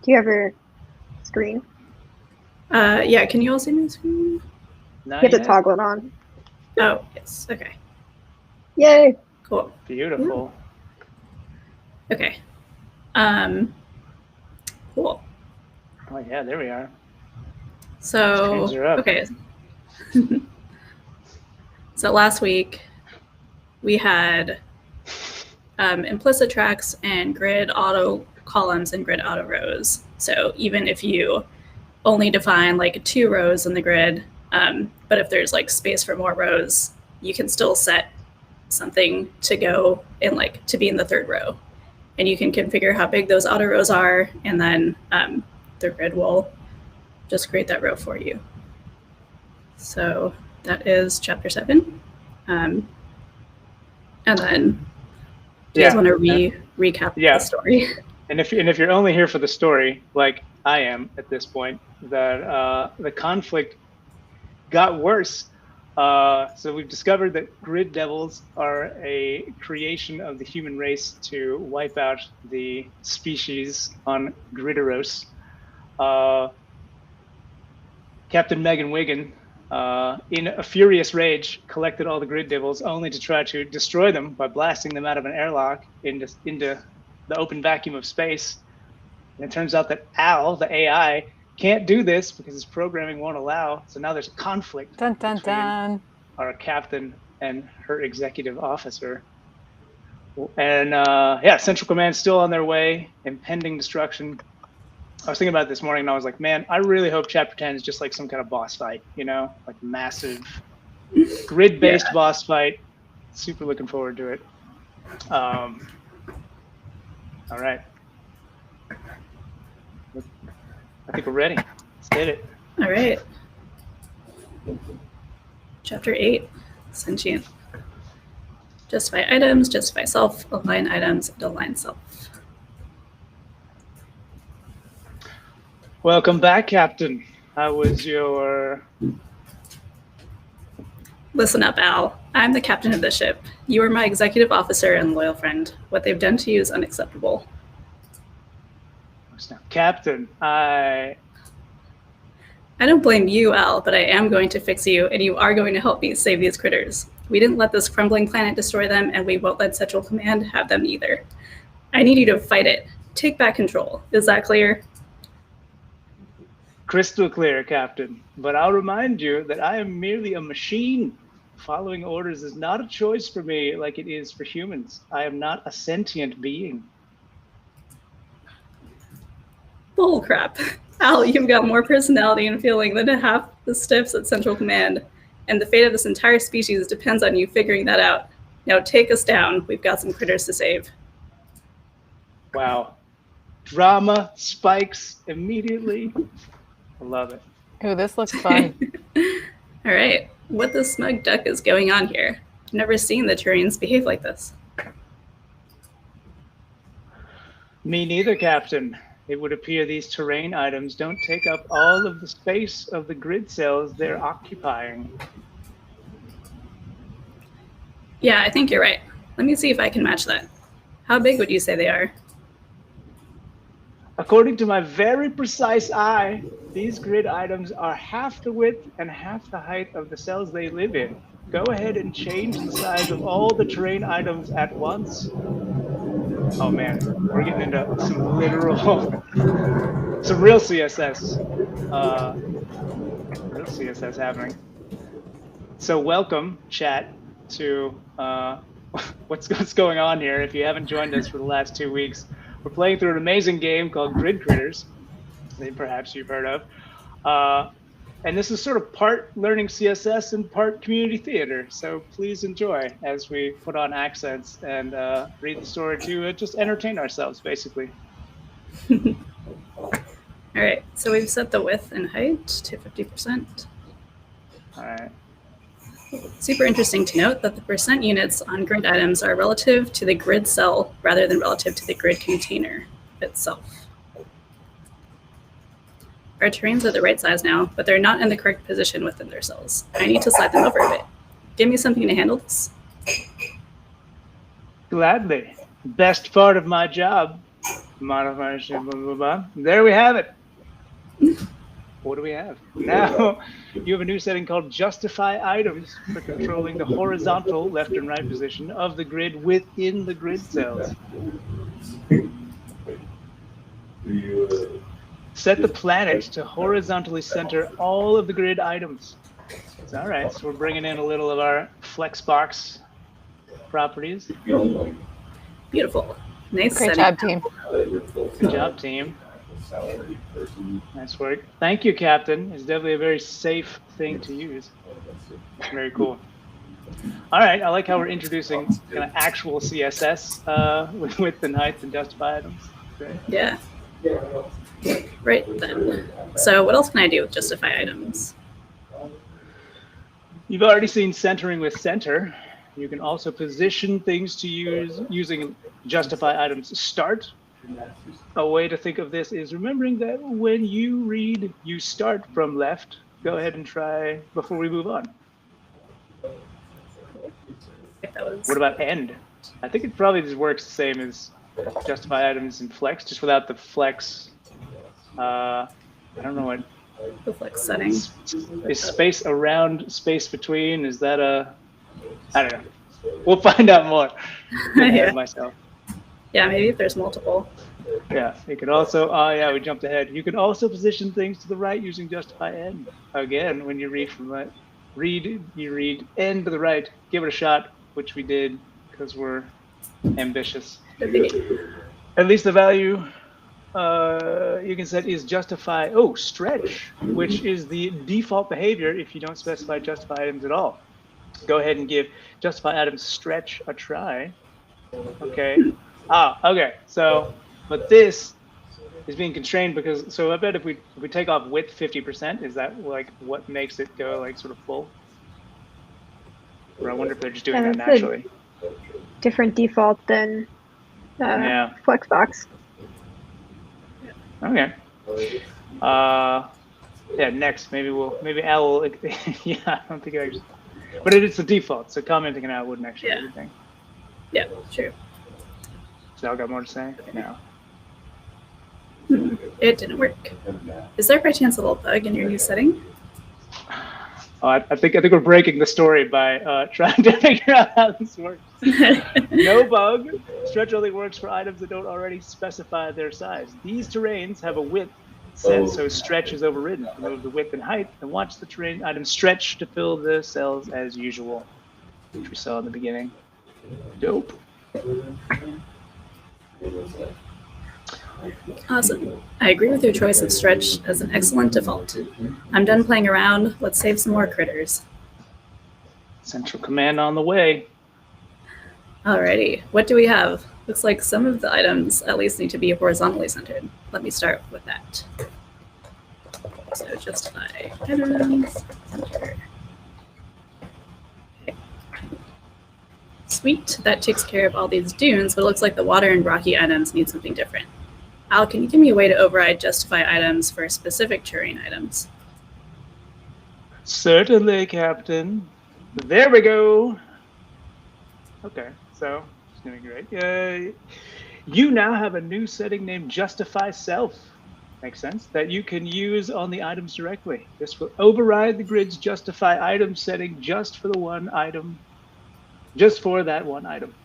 Do you have your screen? Yeah, can you all see my screen? You have to toggle it on. Oh, yes. Okay. Yay. Cool. Beautiful. Okay. Cool. Oh yeah, there we are. So, Screens are up. okay. So last week we had implicit tracks and grid auto columns and grid auto rows. So even if you only define like 2 rows in the grid, but if there's like space for more rows, you can still set something to go in like to be in the 3rd row. And you can configure how big those auto rows are, and then the grid will just create that row for you. So that is chapter 7. And then do you guys want to recap the story? And if you're only here for the story, like I am at this point, that the conflict got worse. So we've discovered that grid devils are a creation of the human race to wipe out the species on Grideros. Captain Megan Wiggin, in a furious rage, collected all the grid devils only to try to destroy them by blasting them out of an airlock into the open vacuum of space. And it turns out that Al, the AI, can't do this because his programming won't allow. So now there's a conflict between our captain and her executive officer. And Central Command's still on their way, impending destruction. I was thinking about it this morning and I was like, man, I really hope chapter 10 is just like some kind of boss fight, you know, like massive grid-based boss fight. Super looking forward to it. All right. I think we're ready. Let's hit it. All right. Chapter 8, Sentient. Justify items, justify self, align items, and align self. Welcome back, Captain. How was your... Listen up, Al. I'm the captain of the ship. You are my executive officer and loyal friend. What they've done to you is unacceptable. Captain, I don't blame you, Al, but I am going to fix you, and you are going to help me save these critters. We didn't let this crumbling planet destroy them, and we won't let Central Command have them either. I need you to fight it. Take back control. Is that clear? Crystal clear, Captain. But I'll remind you that I am merely a machine. Following orders is not a choice for me like it is for humans. I am not a sentient being. Bull crap. Al, you've got more personality and feeling than half the stiffs at Central Command, and the fate of this entire species depends on you figuring that out. Now take us down. We've got some critters to save. Wow. Drama spikes immediately. I love it. Ooh, this looks fun. All right. What the smug duck is going on here? I've never seen the Turians behave like this. Me neither, Captain. It would appear these terrain items don't take up all of the space of the grid cells they're occupying. Yeah, I think you're right. Let me see if I can match that. How big would you say they are? According to my very precise eye, these grid items are half the width and half the height of the cells they live in. Go ahead and change the size of all the terrain items at once. Oh man, we're getting into some literal, some real CSS. Real CSS happening. So welcome, chat, to what's going on here. If you haven't joined us for the last 2 weeks, we're playing through an amazing game called Grid Critters, that perhaps you've heard of. And this is sort of part learning CSS and part community theater. So please enjoy as we put on accents and read the story to just entertain ourselves, basically. All right, so we've set the width and height to 50%. All right. Super interesting to note that the percent units on grid items are relative to the grid cell rather than relative to the grid container itself. Our terrains are the right size now, but they're not in the correct position within their cells. I need to slide them over a bit. Give me something to handle this. Gladly. Best part of my job. Modifier, blah, blah, blah. There we have it. What do we have? Now, you have a new setting called Justify Items for controlling the horizontal left and right position of the grid within the grid cells. Set the planet to horizontally center all of the grid items. All right, so we're bringing in a little of our Flexbox properties. Beautiful. Nice. Great job, team. Good job, team. Nice work. Thank you, Captain. It's definitely a very safe thing to use. Very cool. All right, I like how we're introducing kind of actual CSS with width and height and justify items. Great. Yeah. Right then. So what else can I do with justify items? You've already seen centering with center. You can also position things to use using justify items start. A way to think of this is remembering that when you read, you start from left. Go ahead and try before we move on. What about end? I think it probably just works the same as justify items and flex, just without the flex. I don't know what. The flex setting. Is space around space between? Is that a? I don't know. We'll find out more. Yeah. Myself. Yeah, maybe if there's multiple. Yeah, you could also. Oh yeah, we jumped ahead. You can also position things to the right using justify end. Again, when you read from right, you read end to the right. Give it a shot, which we did because we're ambitious. At least the value you can set is justify. Oh, stretch, which is the default behavior if you don't specify justify items at all. Go ahead and give justify items stretch a try. Okay. Okay. So, but this is being constrained because. So I bet if we take off width 50%, is that like what makes it go like sort of full? Or I wonder if they're just doing that naturally. Different default than Flexbox. Okay. Yeah. Next, maybe Al will. Yeah, I don't think I. But it's the default, so commenting it out wouldn't actually do anything. Yeah, true. So Al got more to say? No. It didn't work. Is there by chance a little bug in your new setting? Oh, I think we're breaking the story by trying to figure out how this works. No bug. Stretch only works for items that don't already specify their size. These terrains have a width set, so stretch is overridden. Remove the width and height, and watch the terrain item stretch to fill the cells as usual, which we saw in the beginning. Dope. Awesome. I agree with your choice of stretch as an excellent default. I'm done playing around. Let's save some more critters. Central command on the way. Alrighty. What do we have? Looks like some of the items at least need to be horizontally centered. Let me start with that. So justify items, center. Okay. Sweet. That takes care of all these dunes, but it looks like the water and rocky items need something different. Al, can you give me a way to override justify items for specific terrain items? Certainly, Captain. There we go. Okay, so it's doing great. You now have a new setting named Justify Self. Makes sense. That you can use on the items directly. This will override the grid's justify item setting just for the one item, just for that one item.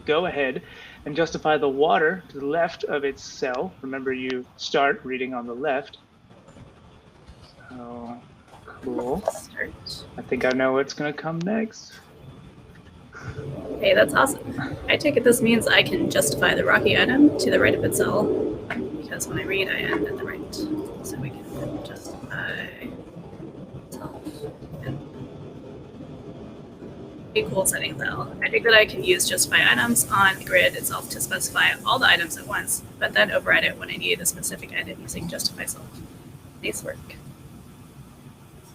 Go ahead and justify the water to the left of its cell. Remember, you start reading on the left. So, cool. Start. I think I know what's going to come next. Okay, that's awesome. I take it this means I can justify the rocky item to the right of its cell, because when I read, I end at the right. So we can justify self. A cool setting, though. I think that I can use justify items on the grid itself to specify all the items at once, but then override it when I need a specific item using justify self. Nice work.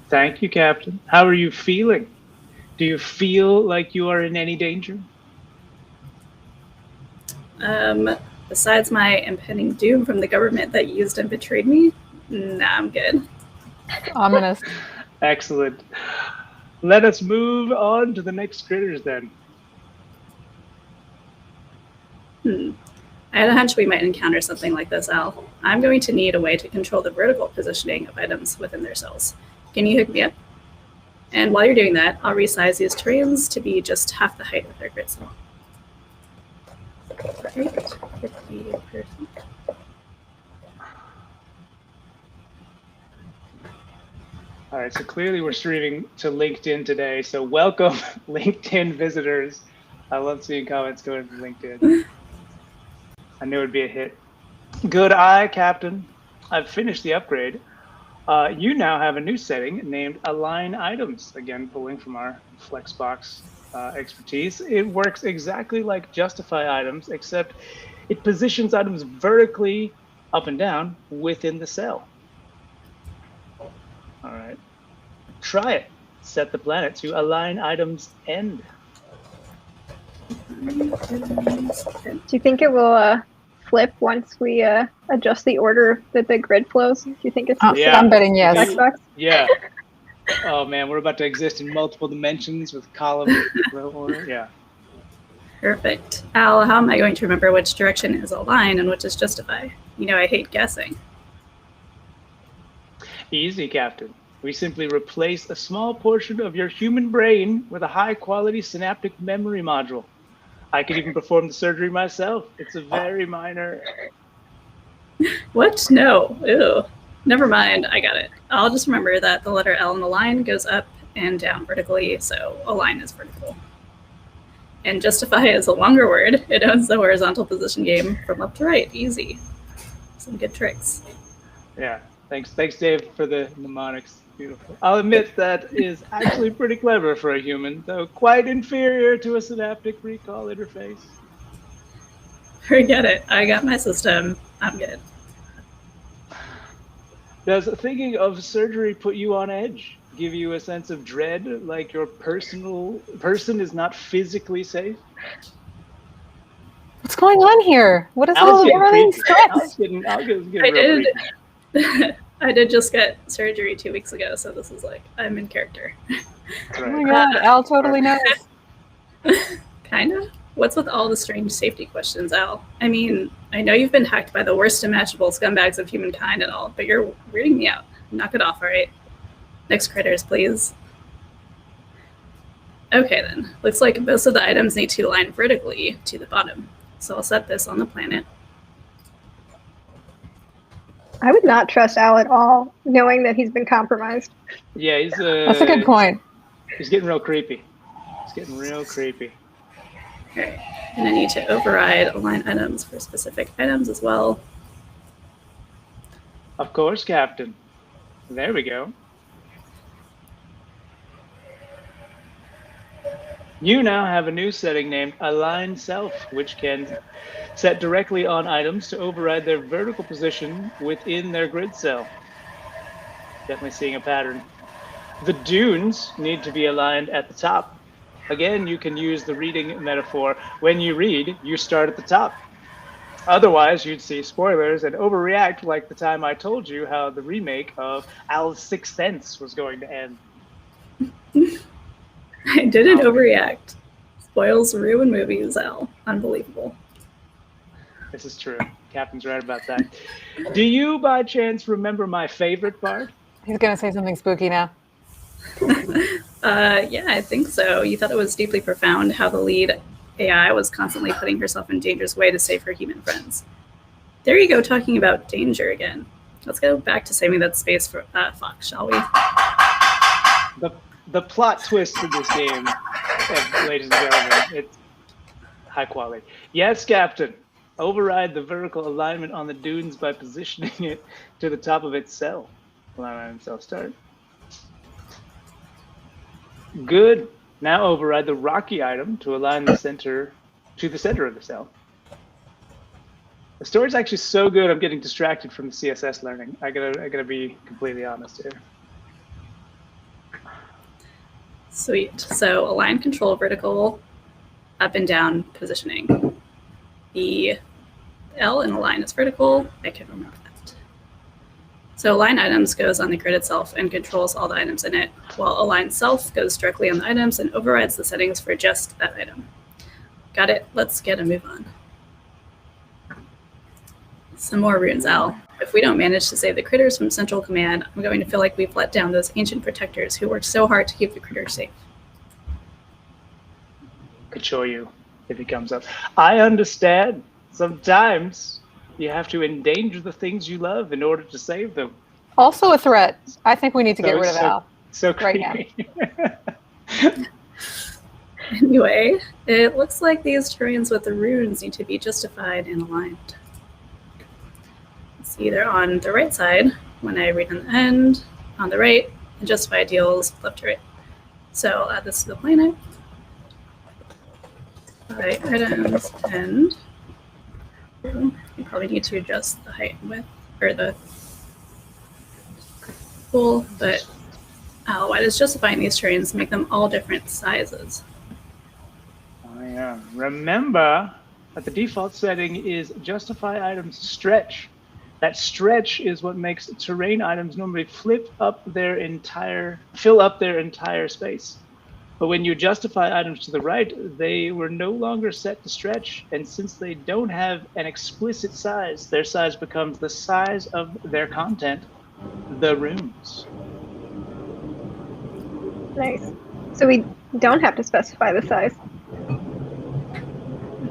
Thank you, Captain. How are you feeling? Do you feel like you are in any danger? Besides my impending doom from the government that used and betrayed me, nah, I'm good. Ominous. Excellent. Let us move on to the next critters then. I had a hunch we might encounter something like this, Al. I'm going to need a way to control the vertical positioning of items within their cells. Can you hook me up? And while you're doing that, I'll resize these terrains to be just half the height of their grid cell. Right, 50%. All right, so clearly we're streaming to LinkedIn today. So welcome, LinkedIn visitors. I love seeing comments going from LinkedIn. I knew it'd be a hit. Good eye, Captain. I've finished the upgrade. You now have a new setting named Align Items. Again, pulling from our Flexbox expertise. It works exactly like Justify Items, except it positions items vertically up and down within the cell. All right, try it. Set the planet to Align Items End. Do you think it will flip once we adjust the order that the grid flows? Do you think it's yeah. I'm betting yes. Xbox? Yeah. Oh man, we're about to exist in multiple dimensions with column order. Yeah. Perfect. Al, how am I going to remember which direction is Align and which is Justify? You know, I hate guessing. Easy, Captain. We simply replace a small portion of your human brain with a high-quality synaptic memory module. I could even perform the surgery myself. It's a very minor... What? No. Ew. Never mind. I got it. I'll just remember that the letter L in Align goes up and down vertically, so Align is vertical. And Justify is a longer word. It owns the horizontal position game from left to right. Easy. Some good tricks. Yeah. Thanks, Dave, for the mnemonics. Beautiful. I'll admit that is actually pretty clever for a human, though quite inferior to a synaptic recall interface. Forget it. I got my system. I'm good. Does thinking of surgery put you on edge? Give you a sense of dread, like your person is not physically safe? What's going on here? What is all everything stress? I did just get surgery 2 weeks ago, so this is like, I'm in character. Right. Oh my god, Al totally knows. Kind of. What's with all the strange safety questions, Al? I mean, I know you've been hacked by the worst imaginable scumbags of humankind and all, but you're weirding me out. Knock it off, all right? Next critters, please. Okay then, looks like most of the items need to align vertically to the bottom. So I'll set this on the planet. I would not trust Al at all, knowing that he's been compromised. Yeah, that's a good point. He's getting real creepy. Okay, and I need to override align items for specific items as well. Of course, Captain. There we go. You now have a new setting named Align Self, which can set directly on items to override their vertical position within their grid cell. Definitely seeing a pattern. The dunes need to be aligned at the top. Again, you can use the reading metaphor. When you read, you start at the top. Otherwise, you'd see spoilers and overreact like the time I told you how the remake of Al's Sixth Sense was going to end. I didn't overreact. Spoils ruin movies, Al. Unbelievable. This is true. Captain's right about that. Do you, by chance, remember my favorite part? He's going to say something spooky now. Yeah, I think so. You thought it was deeply profound how the lead AI was constantly putting herself in danger's way to save her human friends. There you go, talking about danger again. Let's go back to saving that space for Fox, shall we? The plot twist in this game, ladies and gentlemen, it's high quality. Yes, Captain. Override the vertical alignment on the dunes by positioning it to the top of its cell. Align cell start. Good. Now override the rocky item to align the center to the center of the cell. The story's actually so good, I'm getting distracted from the CSS learning. I gotta be completely honest here. Sweet. So align control vertical up and down positioning. The L in align is vertical. I can remember that. So align items goes on the grid itself and controls all the items in it, while align self goes directly on the items and overrides the settings for just that item. Got it? Let's get a move on. Some more runes, Al. If we don't manage to save the critters from Central Command, I'm going to feel like we've let down those ancient protectors who worked so hard to keep the critters safe. Could show you if he comes up. I understand. Sometimes you have to endanger the things you love in order to save them. Also a threat. I think we need to get rid of Al. So right now. Anyway, it looks like these terrains with the runes need to be justified and aligned. It's either on the right side, when I read on the end, on the right, and justify deals left to right. So I'll add this to the planet. Right items, and you probably need to adjust the height and width, or the pool, but why does justifying these terrains make them all different sizes? Oh yeah. Remember that the default setting is justify items stretch. That stretch is what makes terrain items normally fill up their entire space. But when you justify items to the right, they were no longer set to stretch. And since they don't have an explicit size, their size becomes the size of their content, the runes. Nice. So we don't have to specify the size.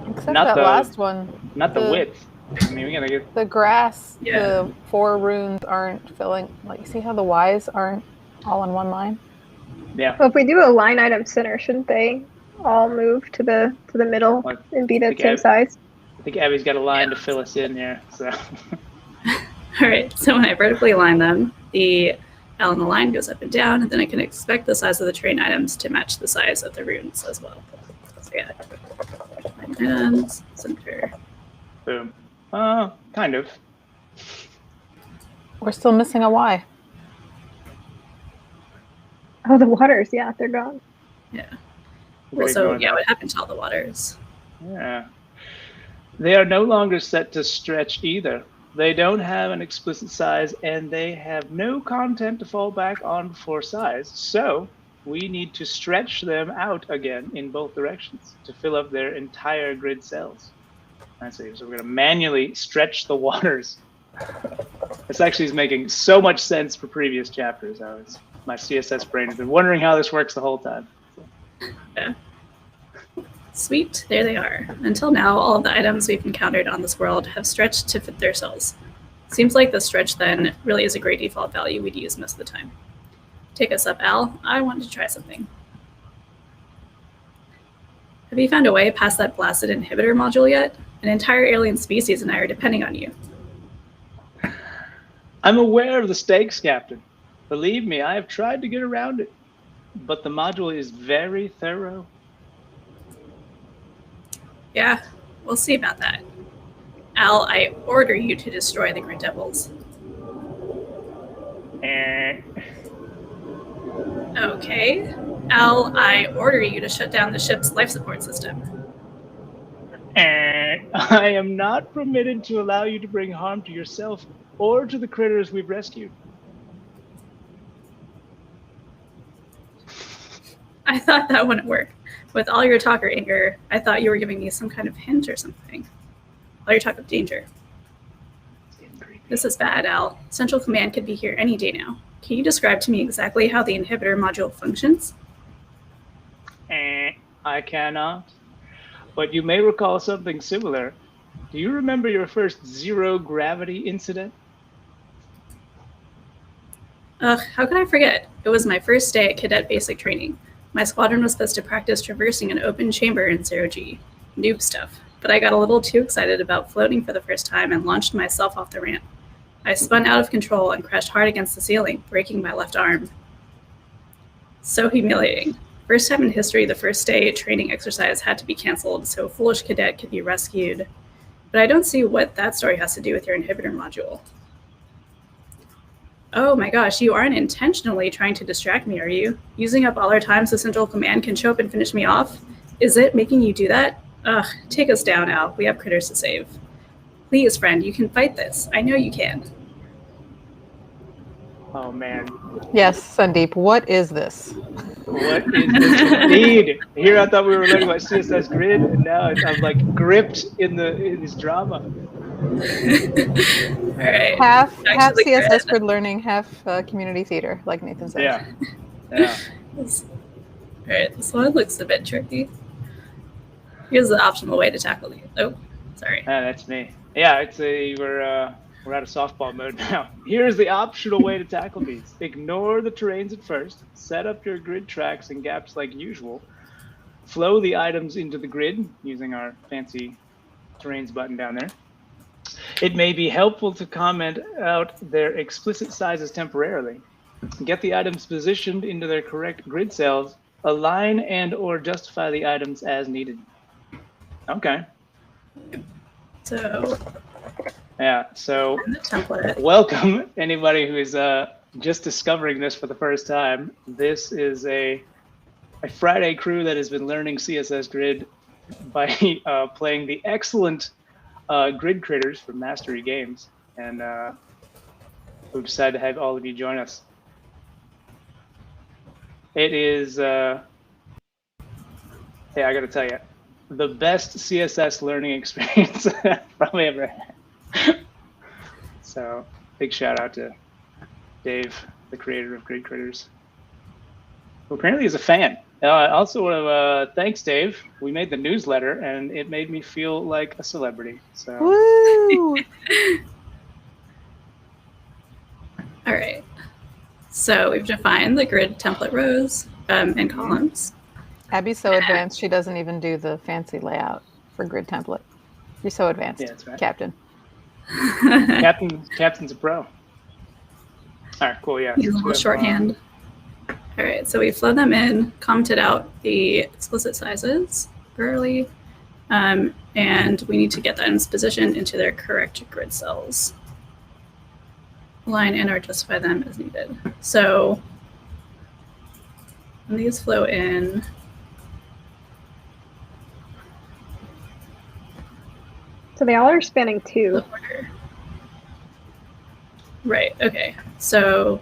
Except Not that the- last one. Not the width. I mean, we gotta get. The grass, Yeah. the 4 runes aren't filling. Like, see how the Ys aren't all in one line? Yeah. Well, if we do a line item center, shouldn't they all move to the middle Well, and be the think same size? I think Abby's got a line to fill us in here. So. All right, so when I vertically align them, the L in the line goes up and down, and then I can expect the size of the terrain items to match the size of the runes as well. So yeah, line items, center. Boom. Kind of. We're still missing a Y. Oh, the waters, yeah, they're gone. Yeah. We're Well, so going yeah, up. what happened to all the waters? Yeah. They are no longer set to stretch either. They don't have an explicit size, and they have no content to fall back on for size. So we need to stretch them out again in both directions to fill up their entire grid cells. I see. So we're going to manually stretch the waters. This actually is making so much sense for previous chapters. My CSS brain has been wondering how this works the whole time. Yeah. Sweet, there they are. Until now, all of the items we've encountered on this world have stretched to fit their cells. Seems like the stretch then really is a great default value we'd use most of the time. Take us up, Al. I want to try something. Have you found a way past that blasted inhibitor module yet? An entire alien species and I are depending on you. I'm aware of the stakes, Captain. Believe me, I have tried to get around it. But the module is very thorough. Yeah, we'll see about that. Al, I order you to destroy the Grid Devils. Okay. Al, I order you to shut down the ship's life support system. I am not permitted to allow you to bring harm to yourself or to the critters we've rescued. I thought that wouldn't work. With all your talk or anger, I thought you were giving me some kind of hint or something. All your talk of danger. This is bad, Al. Central Command could be here any day now. Can you describe to me exactly how the inhibitor module functions? I cannot. But you may recall something similar. Do you remember your first zero gravity incident? Ugh, how could I forget? It was my first day at cadet basic training. My squadron was supposed to practice traversing an open chamber in 0G. Noob stuff. But I got a little too excited about floating for the first time and launched myself off the ramp. I spun out of control and crashed hard against the ceiling, breaking my left arm. So humiliating. First time in history, the first day training exercise had to be canceled so a foolish cadet could be rescued. But I don't see what that story has to do with your inhibitor module. Oh my gosh, you aren't intentionally trying to distract me, are you? Using up all our time so Central Command can show up and finish me off? Is it making you do that? Ugh, take us down, Al. We have critters to save. Please, friend, you can fight this. I know you can. Oh man. Yes, Sandeep, what is this? What is this indeed? Here I thought we were learning about CSS Grid, and now I'm like gripped in this drama. All right. Half Back to the CSS grid. grid learning, half community theater, like Nathan said. Yeah. Yeah. All right. This one looks a bit tricky. Here's the optimal way to tackle these. Oh, sorry. That's me. Yeah, we're out of softball mode now. Here's the optional way to tackle these. Ignore the terrains at first. Set up your grid tracks and gaps like usual. Flow the items into the grid using our fancy terrains button down there. It may be helpful to comment out their explicit sizes temporarily. Get the items positioned into their correct grid cells. Align and or justify the items as needed. Okay. So Yeah, so in the template. welcome anybody who is just discovering this for the first time. This is a Friday crew that has been learning CSS Grid by playing the excellent Grid Critters from Mastery Games, and we've decided to have all of you join us. It is, hey, I gotta tell you, the best CSS learning experience I've probably ever had. So big shout out to Dave, the creator of Grid Critters, who apparently is a fan. Also, thanks, Dave. We made the newsletter, and it made me feel like a celebrity. So, Woo! All right. So we've defined the grid template rows and columns. Abby's so advanced, she doesn't even do the fancy layout for grid template. You're so advanced, Yeah, that's right. Captain. Captain's a pro. All right, cool. Yeah. Use a little shorthand. All right, so we flow them in, commented out the explicit sizes early, and we need to get them positioned into their correct grid cells. Align and or justify them as needed. So when these flow in, So they all are spanning the 2. order. Right, okay. So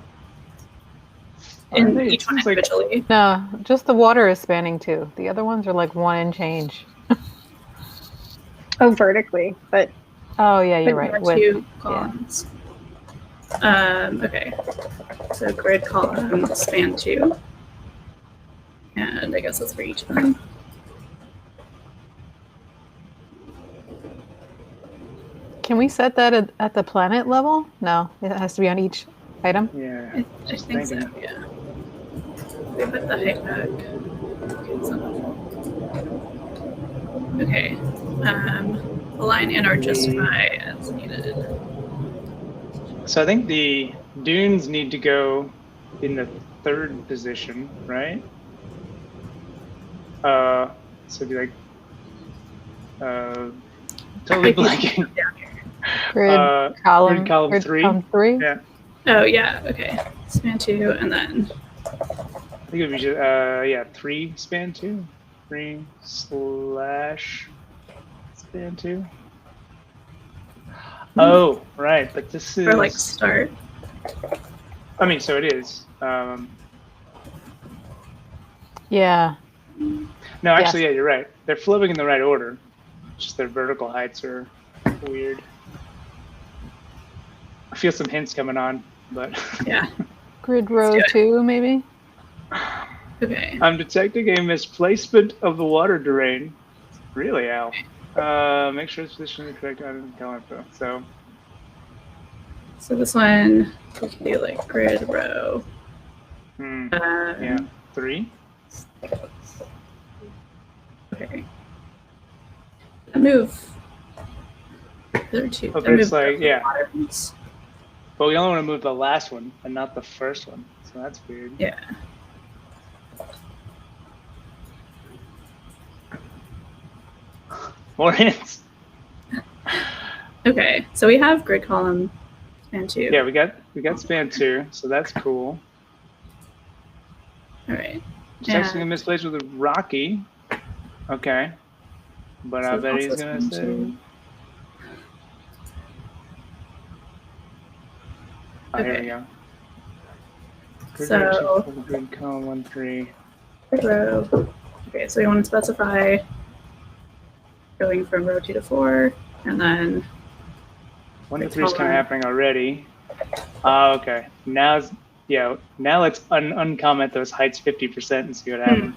in Aren't they? It each one seems like- individually. No, just the water is spanning 2. The other ones are like 1 and change. Oh, vertically, but Oh yeah, you're But right. Or With, two columns. Okay, so grid column span 2. And I guess that's for each of them. can we set that at the planet level? No, it has to be on each item. Yeah. I Just think so, thinking. yeah. We put the height back. Okay. Align and or justify as needed. So I think the dunes need to go in the 3rd position, right? So it'd be like totally blanking. Grid column. Grid column 3. Column 3. Yeah. Oh yeah, okay. Span 2 and then I think it would be just 3 span 2. 3 / span 2. Oh, right, but this is for like start. I mean, so it is. Yeah. No, actually, yeah, you're right. They're flowing in the right order. Just their vertical heights are weird. I feel some hints coming on, but Yeah. Grid row do it. 2, maybe. Okay. I'm detecting a misplacement of the water drain. Really, Al? Make sure it's positioned in the correct item color info. So this one would be like grid row. Yeah, 3. Okay. Move. There are 2. Okay, it's like, yeah. Patterns. But we only want to move the last one and not the first one. So that's weird. Yeah. More hints. Okay. So we have grid column and 2. Yeah, we got span 2, so that's cool. All right. Texting a misplaced with a Rocky. Okay. But I So bet he's also gonna span say 2. Oh, here we Okay. go. Grid So- row 2, grid column 1, 3. Grid row. Okay. So we want to specify going from row 2 to 4, and then 1 to 3 is kind of happening already. Okay. Now let's uncomment those heights 50% and see what happens.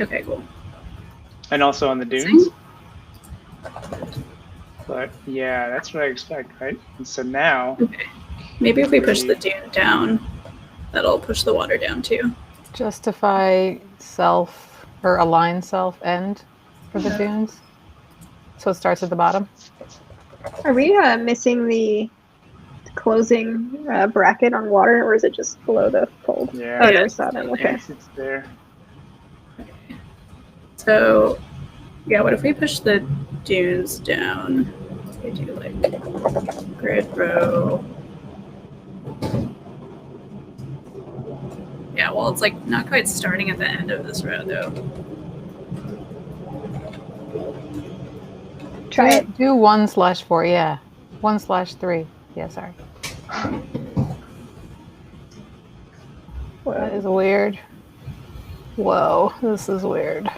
Okay, cool. And also on the dunes. But yeah, that's what I expect, right? And so now... Okay. Maybe if we push the dune down, that'll push the water down too. Justify self or align self end for the dunes. So it starts at the bottom. Are we missing the closing bracket on water, or is it just below the fold? Yeah. Oh, there's that. Okay. Yes, it's there. So, yeah, what if we push the dunes down? We do like grid row. Yeah, well, it's like not quite starting at the end of this row though. Try it. Do 1/4, yeah. 1/3. Yeah, sorry. That is weird. Whoa, this is weird.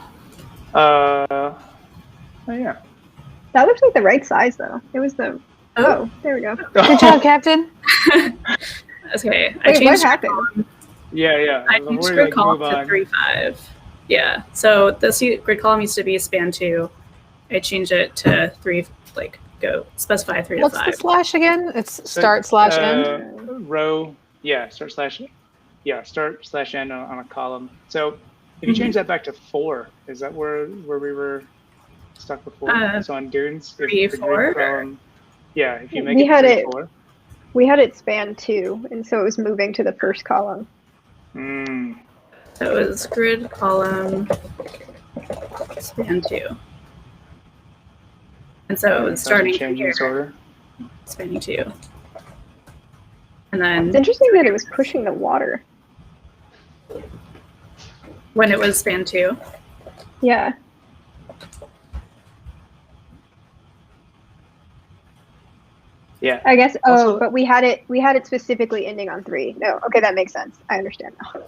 Oh yeah. That looks like the right size, though. It was the... Oh, there we go. Good job, Captain. Okay, I Wait, what changed happened? Yeah. I changed grid column to 3-5. Yeah, so this grid column used to be span 2. I changed it to 3, like go specify 3 What's to 5. the slash again? It's start/end. Row. Yeah, start/end on a column. So if you change that back to 4, is that where we were stuck before? So on dunes, 3, 4. Yeah, if you make We it had 3, it- 4. We had it span 2, and so it was moving to the first column. So it was grid column span 2. And so it was starting from here, order. spanning 2. And then It's interesting that it was pushing the water. when it was span 2, Yeah. Yeah. I guess. Also- But we had it specifically ending on 3. No. Okay, that makes sense. I understand now.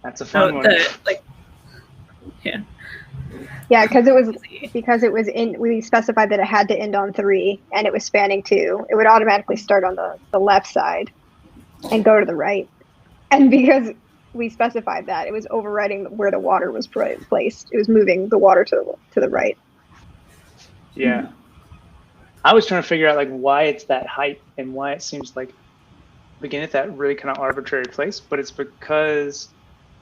That's a fun one. Yeah. Yeah, because it was in. We specified that it had to end on 3, and it was spanning 2. It would automatically start on the left side, and go to the right. And because we specified that, it was overriding where the water was placed. It was moving the water to the right. Yeah. I was trying to figure out like why it's that height and why it seems like begin at that really kind of arbitrary place, but it's because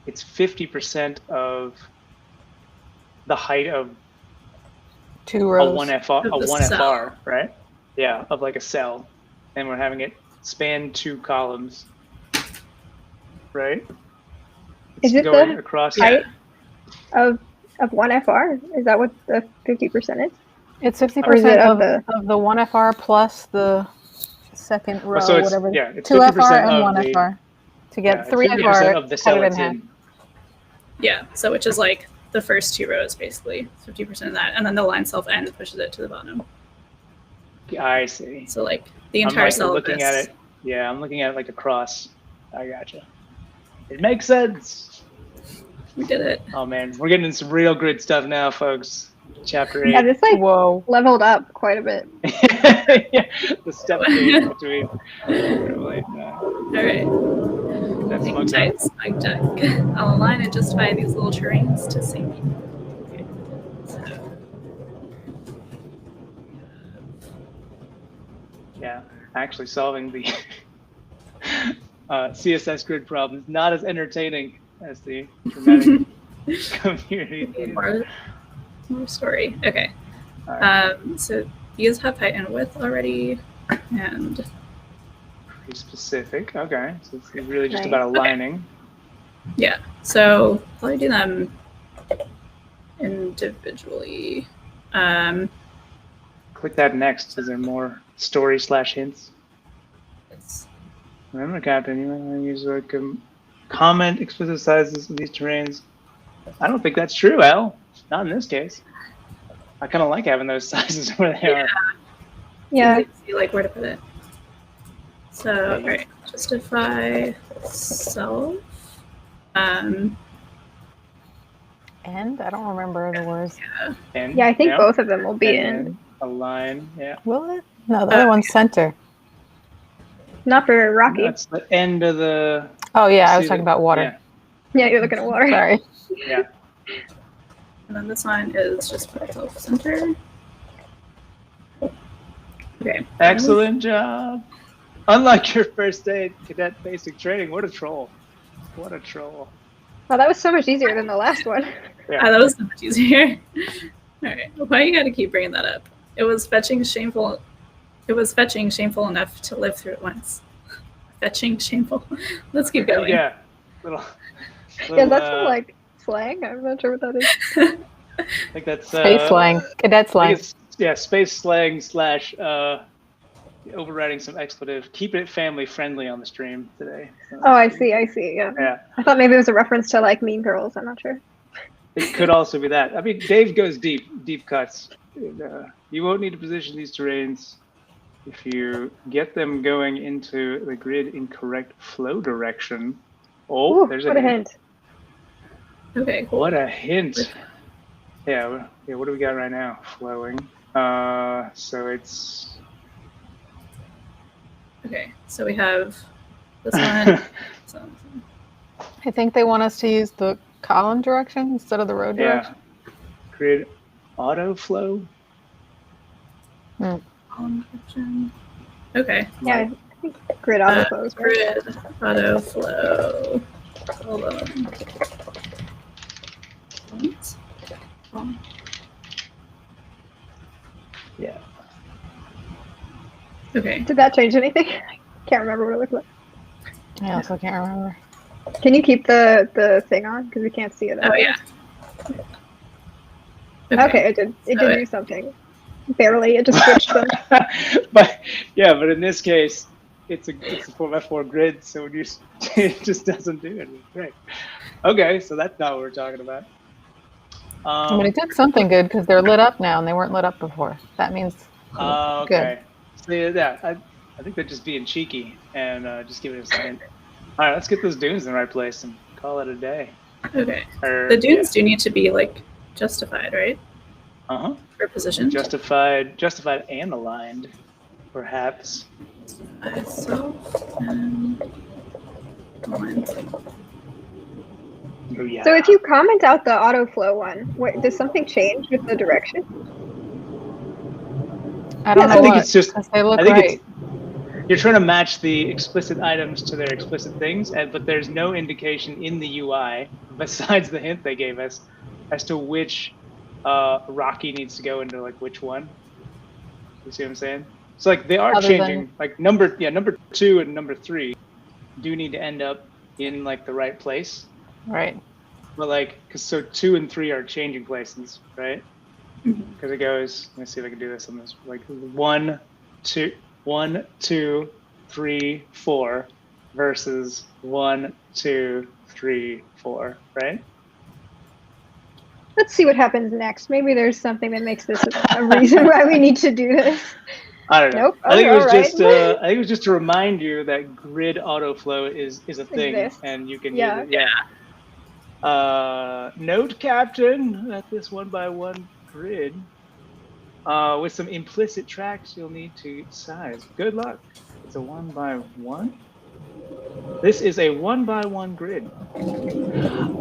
it's 50% of the height of 2 a rows. 1FR, Of the 1FR, cell. right? Yeah, of like a cell, and we're having it span 2 columns, right? Is it going the across height of 1FR? Is that what the 50% is? It's Or is 50% it of of the 1FR plus the second row, so it's, whatever. yeah, it's 2FR 50% and of 1FR. To yeah, get it's 3 50% FR, of the cut cell it in it's half. in. Yeah, so which is like the first 2 rows basically, 50% of that, and then the line self end pushes it to the bottom. I see. So like the I'm entire like cell of looking this. at it. Yeah, I'm looking at it like across. I gotcha. It makes sense. We did it. Oh man, we're getting into some real grid stuff now, folks. Chapter 8. Yeah, this like Whoa. leveled up quite a bit. Yeah, the step change between. All right. That's Hang fucked tight, up. spike deck. I'll align and justify these little terrains to sync. Okay. So, Yeah, actually solving the CSS grid problem is not as entertaining as the dramatic community. more story. Okay. All right. So these have height and width already, and Pretty specific. Okay, so it's really just Right. about aligning. yeah. So probably do them individually. Click that next. Is there more story/hints? It's, Remember, Captain, you want to use like comment explicit sizes of these terrains. I don't think that's true, Al. Not in this case. I kind of like having those sizes where they are. Yeah. easy to see like where to put it. So, all right, justify self. End? I don't remember the words. End, Yeah, I think both of them will be and in. then a line. Yeah. Will it? No, the other one's center. Not for Rocky. That's the end of the. Oh yeah, I see was talking about water. Yeah, you're looking at water. Sorry. Yeah. And then this line is just for self-center. Okay. Excellent job. Unlike your first day cadet basic training, what a troll. What a troll. Well, that was so much easier than the last one. Yeah. That was so much easier. All right. Why you got to keep bringing that up? It was fetching shameful. It was fetching shameful enough to live through it once. Fetching shameful. Let's keep going. Yeah. Yeah, that's some, like slang. I'm not sure what that is. I think that's Space slang. Cadet I slang. think it's, space slang / overriding some expletive. Keep it family friendly on the stream today. Oh, I see. Yeah. Yeah. I thought maybe it was a reference to like Mean Girls. I'm not sure. It could also be that. I mean, Dave goes deep cuts. And, you won't need to position these terrains if you get them going into the grid in correct flow direction. Oh, Ooh, there's what a hint. Okay. Cool. What a hint. Yeah. What do we got right now? Flowing. So it's. Okay. So we have this one. I think they want us to use the column direction instead of the road direction. Grid auto flow. Okay. Yeah, I think grid auto flows. Right? Grid auto flow. Hold on. Yeah. Okay. Did that change anything? I can't remember what it looked like. I also can't remember. Can you keep the thing on? Because we can't see it. Oh yeah. Okay, it did do something. Barely, it just switched them. but in this case, it's a 4x4 grid, so it just doesn't do it. Great. Okay, so that's not what we're talking about. I mean, it did something good because they're lit up now and they weren't lit up before. That means okay. So yeah, I think they're just being cheeky and just giving us a hint. All right, let's get those dunes in the right place and call it a day. Okay. The dunes do need to be like justified, right? Uh-huh. For position. Justified and aligned, perhaps. Self and aligned. Oh, yeah. So if you comment out the autoflow one, does something change with the direction? I don't know. I think it's just. They look I think right. you're trying to match the explicit items to their explicit things, but there's no indication in the UI besides the hint they gave us as to which Rocky needs to go into like which one. You see what I'm saying? So like they are changing. Like number 2 and number 3 do need to end up in like the right place. Right. But like, so 2 and 3 are changing places, right? Because it goes. Let me see if I can do this on this. Like 1, 2, 3, 4 versus 1, 2, 3, 4, right? Let's see what happens next. Maybe there's something that makes this a reason why we need to do this. I don't know. Nope. I think it was right. just. I think it was just to remind you that grid autoflow is a thing, Exists. and you can Yeah. use it. Yeah. Note, Captain, that this 1x1 grid, with some implicit tracks, you'll need to size. Good luck. It's a 1x1. This is a 1x1 grid.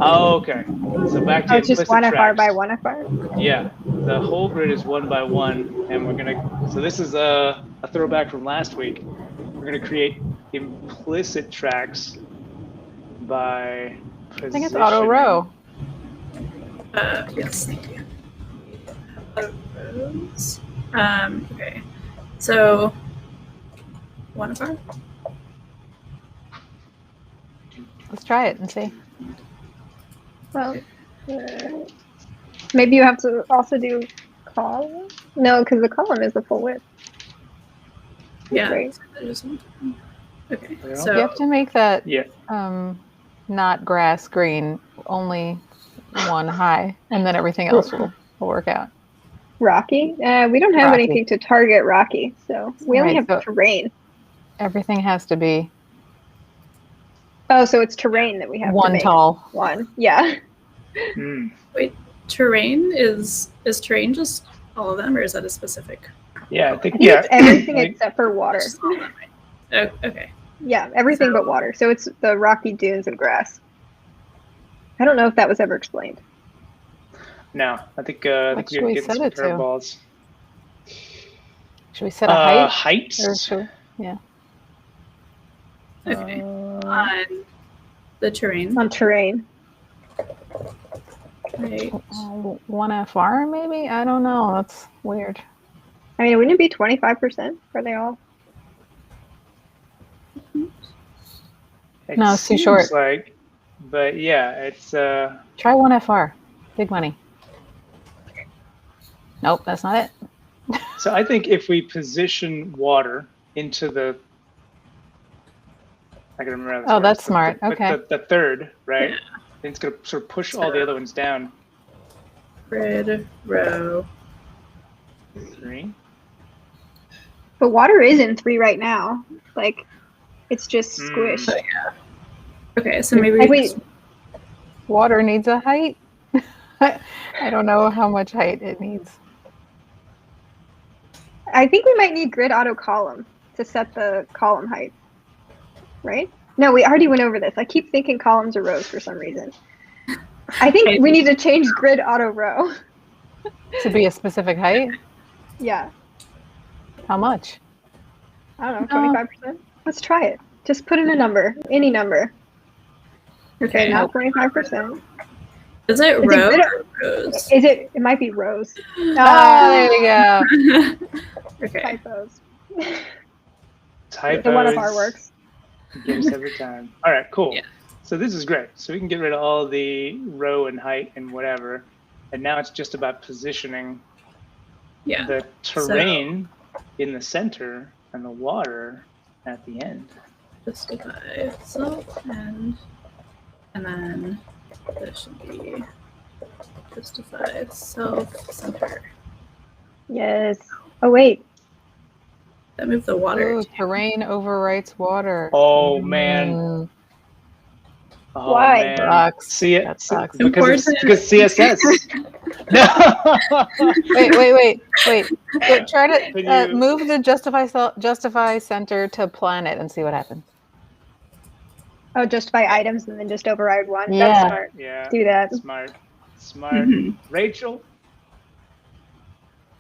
Oh, okay. So back to it's just implicit 1FR tracks. by 1FR? Yeah, the whole grid is 1x1, and we're gonna. So this is a throwback from last week. We're gonna create implicit tracks by positioning. I think it's auto row. Yes, thank you. Auto rows. Okay. So 1FR. Let's try it and see. Well, maybe you have to also do column? No, because the column is the full width. Yeah. Right. Okay. Yeah. So You have to make that Yeah. not grass green, only one high, and then everything else will work out. Rocky? We don't have Rocky. anything to target Rocky, so we only Right, have so- terrain. Everything has to be Oh, so it's terrain that we have to one make. tall. One, yeah. Wait, terrain is terrain just all of them, or is that a specific? Yeah, I think It's everything like- except for water. Just all of them, right? Oh, okay. Yeah, everything but water. So it's the rocky dunes and grass. I don't know if that was ever explained. No, I think What should we get set some it to? curveballs. Should we set a height? Height. Or should, yeah. Okay. On the terrain. On terrain. Right. 1 FR maybe? I don't know. That's weird. I mean, wouldn't it be 25%? Are they all? It No, it's too seems short. Like, but yeah, it's Try 1 FR. Big money. Nope, that's not it. So I think if we position water into the, I can remember. Oh, that's smart. The, Okay. The third, right? Yeah. Then it's gonna sort of push all the other ones down. Grid, row. 3. But water is in 3 right now. Like, it's just squished. Okay, so maybe Like, we wait, just, Water needs a height. I don't know how much height it needs. I think we might need grid auto column to set the column height. Right? No, we already went over this. I keep thinking columns are rows for some reason. I think we need to change grid auto row. To be a specific height? Yeah. How much? I don't know, 25%? Let's try it. Just put in a number, any number. Okay, okay. not 25%. Is it Is it row grid- or rows? It might be rows. Oh, there you go. Okay. Typos. Typos. The one of our works. Get us every time. All right, cool. Yeah. So this is great. So we can get rid of all the row and height and whatever. And now it's just about positioning Yeah. the terrain in the center and the water at the end. Justify self and then this should be justify self center. Yes. Oh, wait. That move the water. Ooh, terrain overwrites water. Oh man. Mm, Oh, Why? man. Sucks. See it That sucks. because CSS. No. Wait. But try to Can you- move the justify center to planet and see what happens. Oh, justify items and then just override one. Yeah. That's smart. Yeah. Do that. Smart. Mhm. Rachel.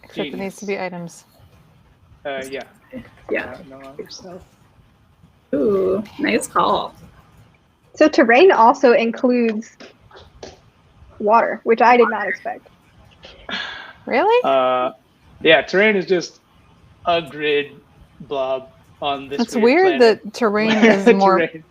Except it needs to be items. Yeah. Yeah. No longer self. Ooh, nice call. So terrain also includes water, which I did not expect. Really? Yeah. Terrain is just a grid blob on this. It's weird that terrain is more Terrain.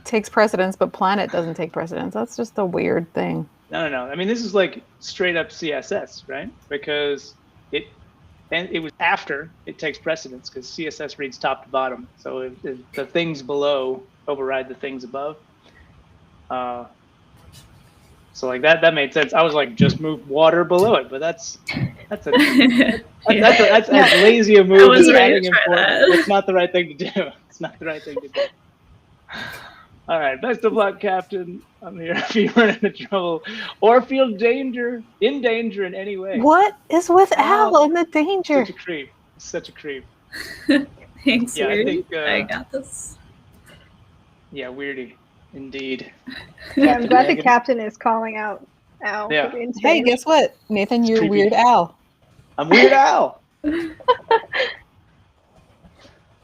takes precedence, but planet doesn't take precedence. That's just a weird thing. No. I mean, this is like straight up CSS, right? Because it was after it takes precedence because CSS reads top to bottom. So if the things below override the things above. So like that made sense. I was like, just move water below it, but that's as lazy a move was as ready adding to try important. that. It's not the right thing to do. It's not the right thing to do. All right, best of luck, Captain. I'm here if you run into trouble or feel in danger in any way. What is with Wow. Al and the danger? Such a creep. Such a creep. Thanks, Yeah, I Weird. think, I got this. Yeah, weirdy. Indeed. Yeah, I'm glad the Megan. captain is calling out Al. Yeah. for being Hey, strange. guess what? Nathan, you're creepy. Weird Al. I'm Weird Al.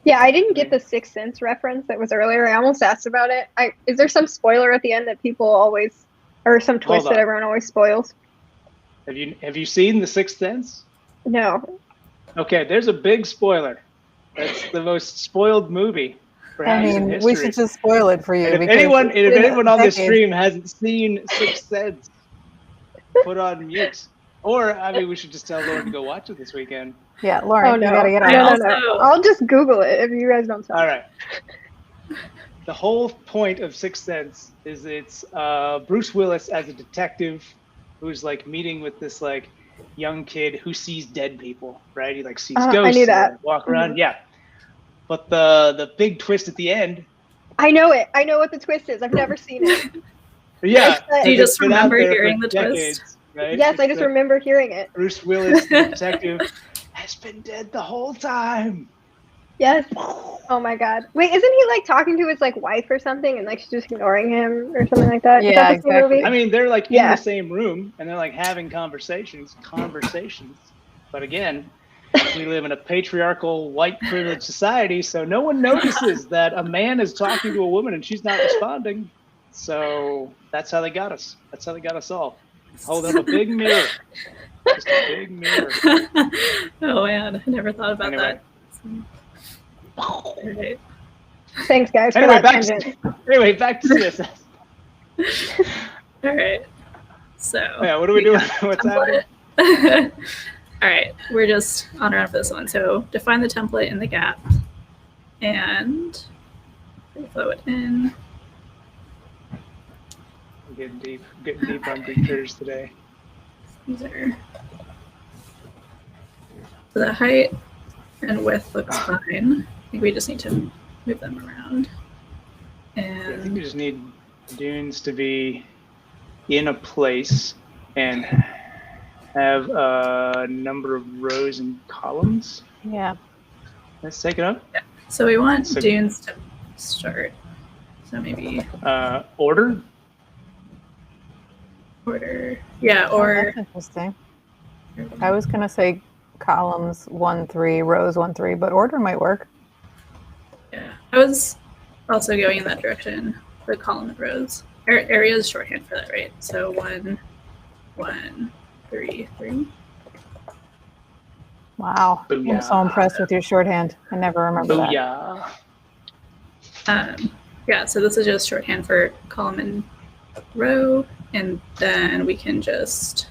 Yeah, I didn't get the Sixth Sense reference that was earlier. I almost asked about it. Is there some spoiler at the end that people always, or some twist Hold that on. everyone always spoils? Have you seen The Sixth Sense? No. Okay, there's a big spoiler. That's the most spoiled movie I perhaps in mean, history. we should just spoil it for you. And if because anyone, it's been on this decades. stream hasn't seen Sixth Sense, put on mute. Or I mean, we should just tell Lauren to go watch it this weekend. Yeah, Lauren, Oh, no. you gotta get on. I No. also- I'll just Google it if you guys don't tell. All right. The whole point of Sixth Sense is it's Bruce Willis as a detective who's like meeting with this like young kid who sees dead people, right? He like sees I ghosts. knew and that. walk around, yeah. But the big twist at the end, I know it. I know what the twist is. I've never seen it. Yeah. Do you it's just been out remember there for hearing the decades, twist? right? Yes, I It's just the remember hearing it. Bruce Willis, the detective, has been dead the whole time. Yes. Oh my god. Wait, isn't he like talking to his like wife or something, and like she's just ignoring him or something like that? Is Yeah, that the same exactly. movie? I mean, they're like in Yeah. the same room and they're like having conversations. But again, we live in a patriarchal, white privileged society, so no one notices that a man is talking to a woman and she's not responding. So that's how they got us. That's how they got us all. Holding up a big mirror. Just a big mirror. Oh man, I never thought about Anyway. that. Alright. Thanks, guys, for Anyway, that back tangent. to CSS. All right. So Yeah, what are we doing? What's happening? All right, we're just on around for this one. So define the template in the gap and flow it in. I'm getting deep on Greek critters today. These are so the height and width looks fine. I think we just need to move them around. I think And we just need dunes to be in a place and have a number of rows and columns. Yeah. Let's take it up. so we want So- dunes to start. So maybe Order. order. Yeah, Oh, or that's interesting. I was gonna say columns 1, 3, rows 1, 3, but order might work. yeah. I was also going in that direction for column and rows. Area is shorthand for that, right? So 1, 1, 3, 3. Wow. I'm Booyah. so impressed with your shorthand. I never remember that. Booyah. Yeah, so this is just shorthand for column and row, and then we can just,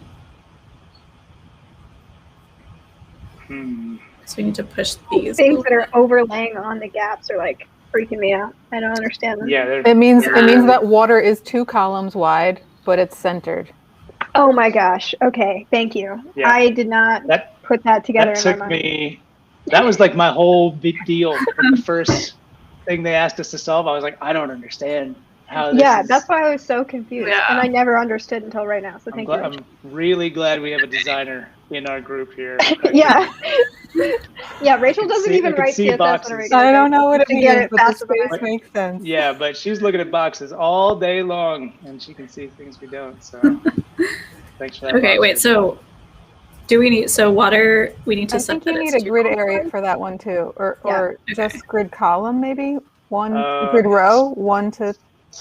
so we need to push these. Things that are overlaying on the gaps are like freaking me out. I don't understand them. Yeah, It means that water is 2 columns wide, but it's centered. Oh my gosh. Okay, thank you. Yeah. I did not that put that together that in took my mind. me. That was like my whole big deal. Like the first thing they asked us to solve, I was like, I don't understand how this Yeah, is. that's why I was so confused, Yeah. and I never understood until right now. So I'm, thank glad, you. I'm really glad we have a designer in our group here. Yeah. Yeah, Rachel can doesn't see- even I can write see CSS boxes. on a regular I don't know what it basis to get means, it but the faster than I space do. makes sense. Yeah, but she's looking at boxes all day long, and she can see things we don't. So thanks for that. Okay, wait, so do we need, so water, we need to I set think you that need it's a 2 grid columns area wide? for that one too, or Yeah. just grid column maybe. One Uh, grid row, 1 to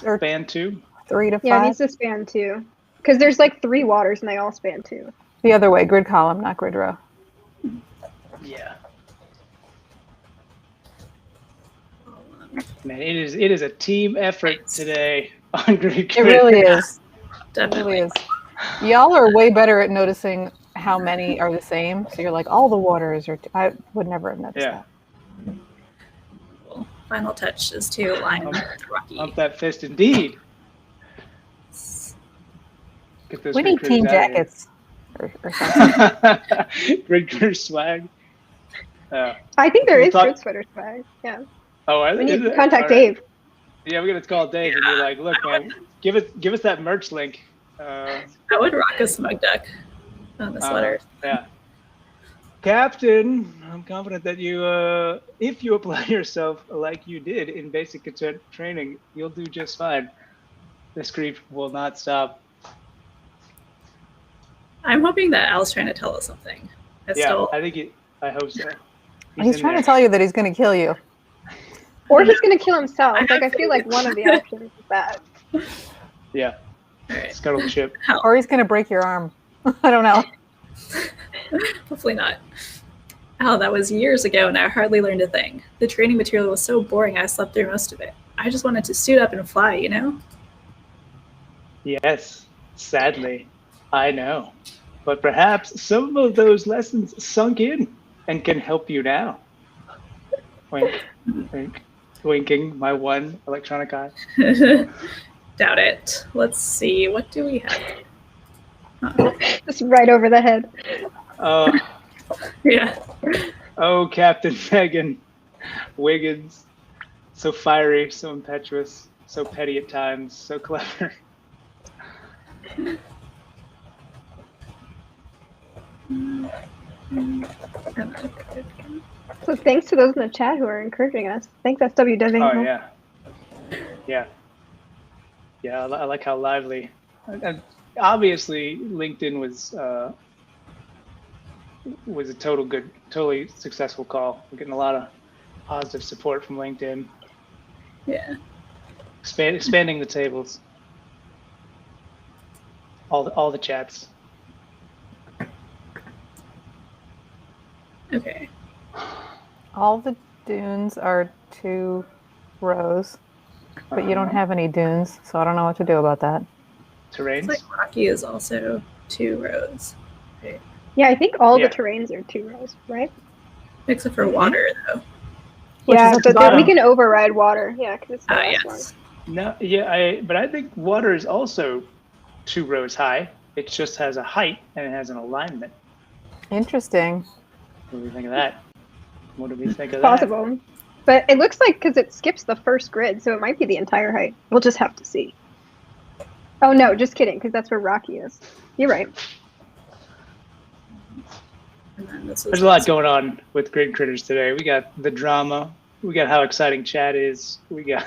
or Span 2. 3 to 5. Yeah, it needs to span 2. Because there's like 3 waters and they all span 2. The other way, grid column, not grid row. Yeah. Man, it is a team effort today on Greek. It really is. It Definitely. really is. Y'all are way better at noticing how many are the same. So you're like, all the waters are. I would never have noticed Yeah. that. Cool. Final touch is to align the rocky. Pump that fist, indeed. Get those We Greek need critters team out of here. jackets or something. Great critter swag. I think there We'll is talk- grid sweater swag. Yeah. Oh, We is need to it? contact All right. Dave. Yeah, we're gonna call Dave and be like, "Look, man, give us that merch link." I would rock a smug duck on the sweater. Yeah. Captain, I'm confident that you, if you apply yourself like you did in basic cadet training, you'll do just fine. This creep will not stop. I'm hoping that Al's trying to tell us something. I hope so. He's in trying there. to tell you that he's going to kill you. Or he's going to kill himself. Like, I feel like one of the options is that. Yeah, All right. scuttle chip. Or he's going to break your arm. I don't know. Hopefully not. Al, that was years ago and I hardly learned a thing. The training material was so boring I slept through most of it. I just wanted to suit up and fly, you know? Yes, sadly, I know. But perhaps some of those lessons sunk in and can help you now. Wink, wink, winking my one electronic eye. Doubt it. Let's see. What do we have? Just right over the head. Yeah. Oh, Captain Megan Wiggins. So fiery, so impetuous, so petty at times, so clever. So thanks to those in the chat who are encouraging us. Thanks, SWW. Oh yeah, yeah, yeah. I like how lively. And obviously, LinkedIn was a totally successful call. We're getting a lot of positive support from LinkedIn. Yeah. Expanding the tables. All the chats. Okay. All the dunes are 2 rows, but you don't have any dunes, so I don't know what to do about that. Terrains. It's like Rocky is also 2 rows. Right? Yeah, I think all the terrains are 2 rows, right? Except for water, though. Yeah, but we can override water. Yeah, because it's the last one. No, yeah, but I think water is also 2 rows high. It just has a height and it has an alignment. Interesting. What do we think of that? What do we think of Possible. But it looks like because it skips the first grid, so it might be the entire height. We'll just have to see. Oh no, just kidding, because that's where Rocky is. You're right. There's a lot going on with Grid Critters today. We got the drama. We got how exciting chat is. We got.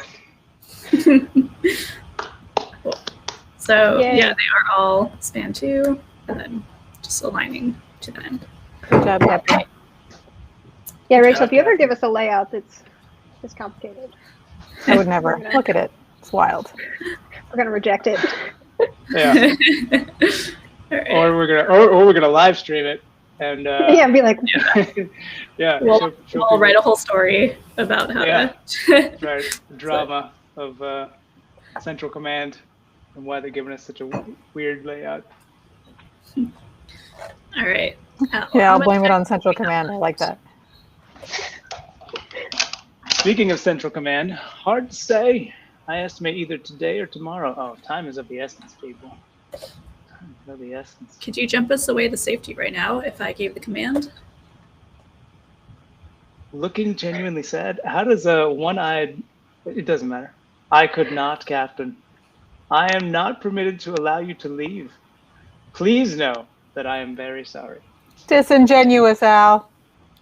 Cool. So yeah, they are all span 2, and then just aligning to the end. Good job, Captain. Yeah, Rachel, if you ever give us a layout that's complicated, I would never. Look at it. It's wild. We're gonna reject it. Yeah. Right. Or we're gonna live stream it and yeah, and be like, yeah. We'll write a whole story about how to right, the drama of Central Command and why they're giving us such a weird layout. All right. Yeah, I'll blame it on Central Command. I like that. Speaking of Central Command, hard to say. I estimate either today or tomorrow. Oh, time is of the essence, people. Time is of the essence. Could you jump us away to safety right now if I gave the command? Looking genuinely sad. How does a one-eyed... It doesn't matter. I could not, Captain. I am not permitted to allow you to leave. Please know that I am very sorry. Disingenuous, Al.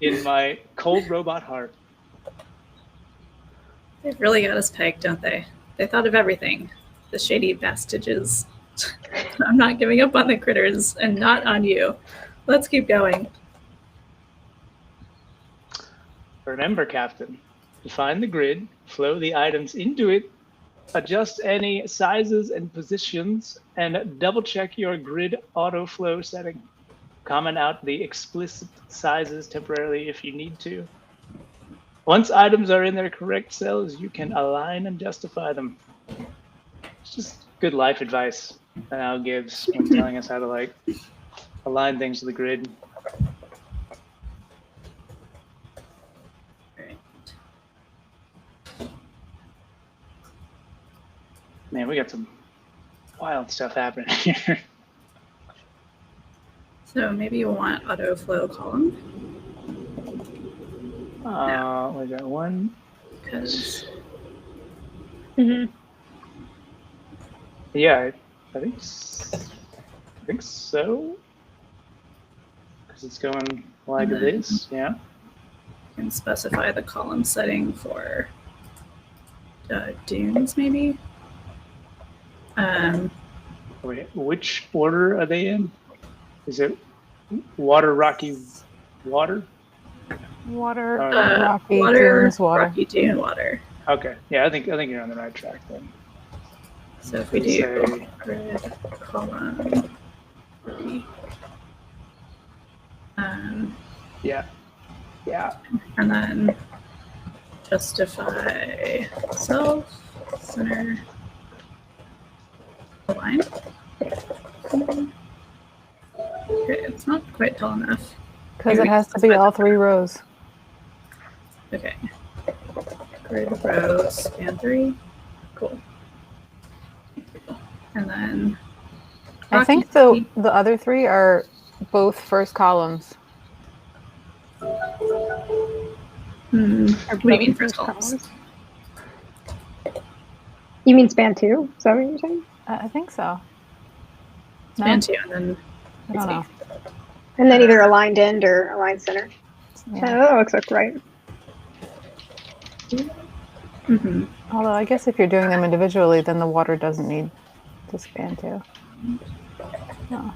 In my cold robot heart. They've really got us pegged, don't they? They thought of everything. The shady bastages. I'm not giving up on the critters and not on you. Let's keep going. Remember, Captain, define the grid, flow the items into it, adjust any sizes and positions, and double check your grid auto flow setting. Comment out the explicit sizes temporarily if you need to. Once items are in their correct cells, you can align and justify them. It's just good life advice that Al gives when telling us how to align things to the grid. Man, we got some wild stuff happening here. So maybe you want auto flow column. We got one. Because. Yeah, I think so. Because it's going like this. Yeah. You can specify the column setting for dunes, maybe. Wait, which order are they in? Is it water, rocky, water? Water, rocky, water, dunes, water. Rocky, dune, water. Okay, yeah, I think you're on the right track then. So if we do grid column, yeah, and then justify self, center, align. Okay, it's not quite tall enough. Because it has to be all 3 rows. Okay. Grid rows span 3. Cool. And then I think the other 3 are both first columns. What do you mean first columns? You mean span 2? Is that what you're saying? I think so. Span 2, and then I don't know. And then either aligned end or aligned center. Yeah. That looks like right. Mm-hmm. Although I guess if you're doing them individually, then the water doesn't need to span too. No.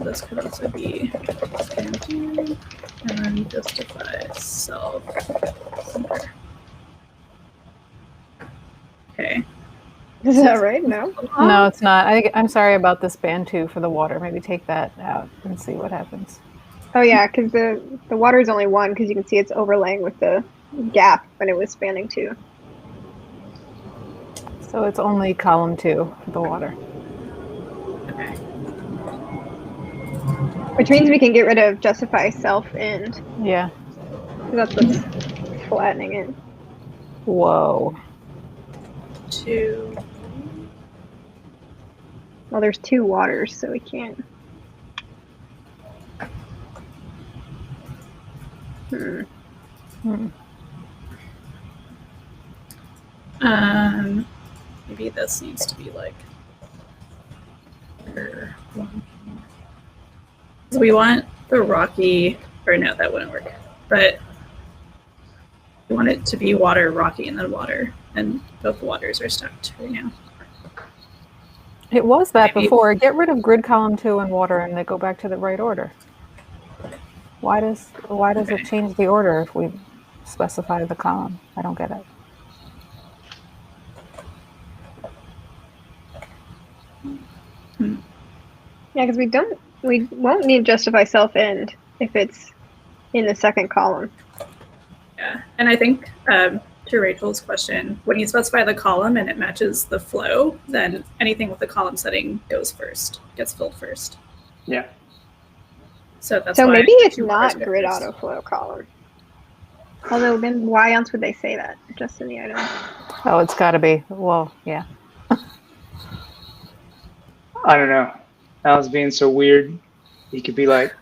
This could also be span 2, and then justify self. Okay. Is that right? No. No, it's not. I'm sorry about this span 2 for the water. Maybe take that out and see what happens. Oh yeah, because the water is only 1 because you can see it's overlaying with the gap when it was spanning 2. So it's only column 2 for the water. Okay. Which means we can get rid of justify self end. Yeah. That's what's flattening it. Whoa. 2. Well, there's 2 waters, so we can't. Maybe this needs to be like. So we want the rocky, or no, that wouldn't work. But we want it to be water, rocky, and then water, and both waters are stacked right now. It was that Maybe. before. Get rid of grid column 2 and water, and they go back to the right order. Why does it change the order if we specify the column? I don't get it. Yeah, because we won't need justify self end if it's in the second column. Yeah, and I think to Rachel's question, when you specify the column and it matches the flow, then anything with the column setting goes first, gets filled first. Yeah. So that's So why maybe it's 2 waters not go grid first. autoflow column. Although then why else would they say that? Just in the item. Oh, it's got to be. Well, yeah. I don't know. Al's being so weird. He could be like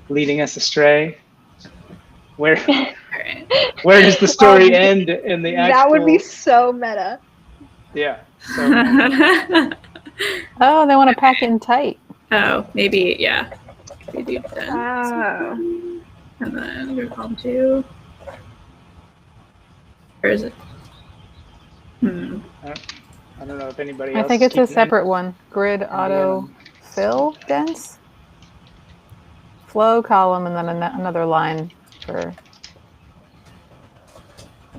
leading us astray. Where Alright. where does the story end in the actual? That would be so meta. Yeah. So, Oh, they want to pack in tight. Oh, maybe, yeah. We do dense. Oh. And then grid column 2. Where is it? I don't know if anybody I else. think is it's a keeping separate one. Grid auto fill dense flow column, and then another line for.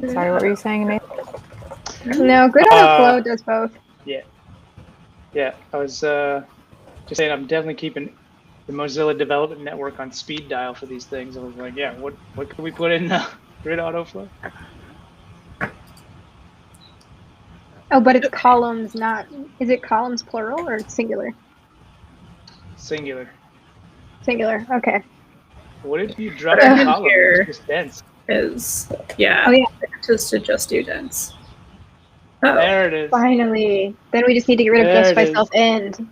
Sorry, what were you saying, Nate? No, grid autoflow does both. Yeah, I was just saying I'm definitely keeping the Mozilla Development Network on speed dial for these things. I was like, yeah, what can we put in grid autoflow? Oh, but it's columns, not. Is it columns plural or singular? Singular. Singular. Okay. What if you drop What I a have column? here- It's just dense. Is, yeah. Oh, yeah. Just to just do dense. Oh, There it is. Finally. Then we just need to get rid of There it justify is. self end.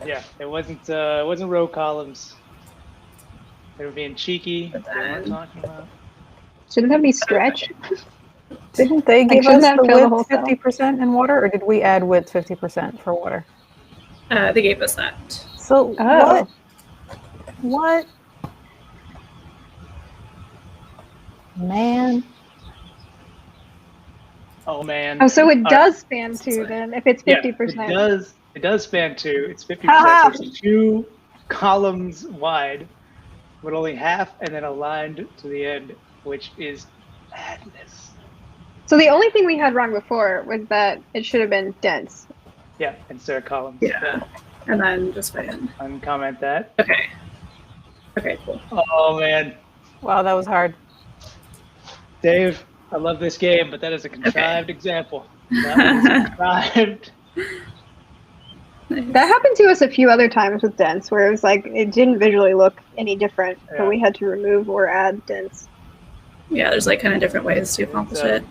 Yeah, it wasn't row columns. They were being cheeky. That's what I'm talking about. Shouldn't that be stretch? Didn't they give shouldn't us that the fill the whole width cell? 50% in water, or did we add width 50% for water? they gave us that. So Oh. what? Man. Oh man. Oh, so it All does span 2 then, if it's Yeah, 50%. it does span 2. It's 50%. Ah! So it's 2 columns wide, but only half, and then aligned to the end, which is madness. So the only thing we had wrong before was that it should have been dense. Yeah, instead of columns. Yeah. And then just by end. Uncomment that. Okay. Okay, cool. Oh man, Wow, that was hard. Dave, I love this game, but that is a contrived example. That was contrived. That happened to us a few other times with dense, where it was like it didn't visually look any different, Yeah. but we had to remove or add dense. Yeah, there's like kind of different ways to accomplish it.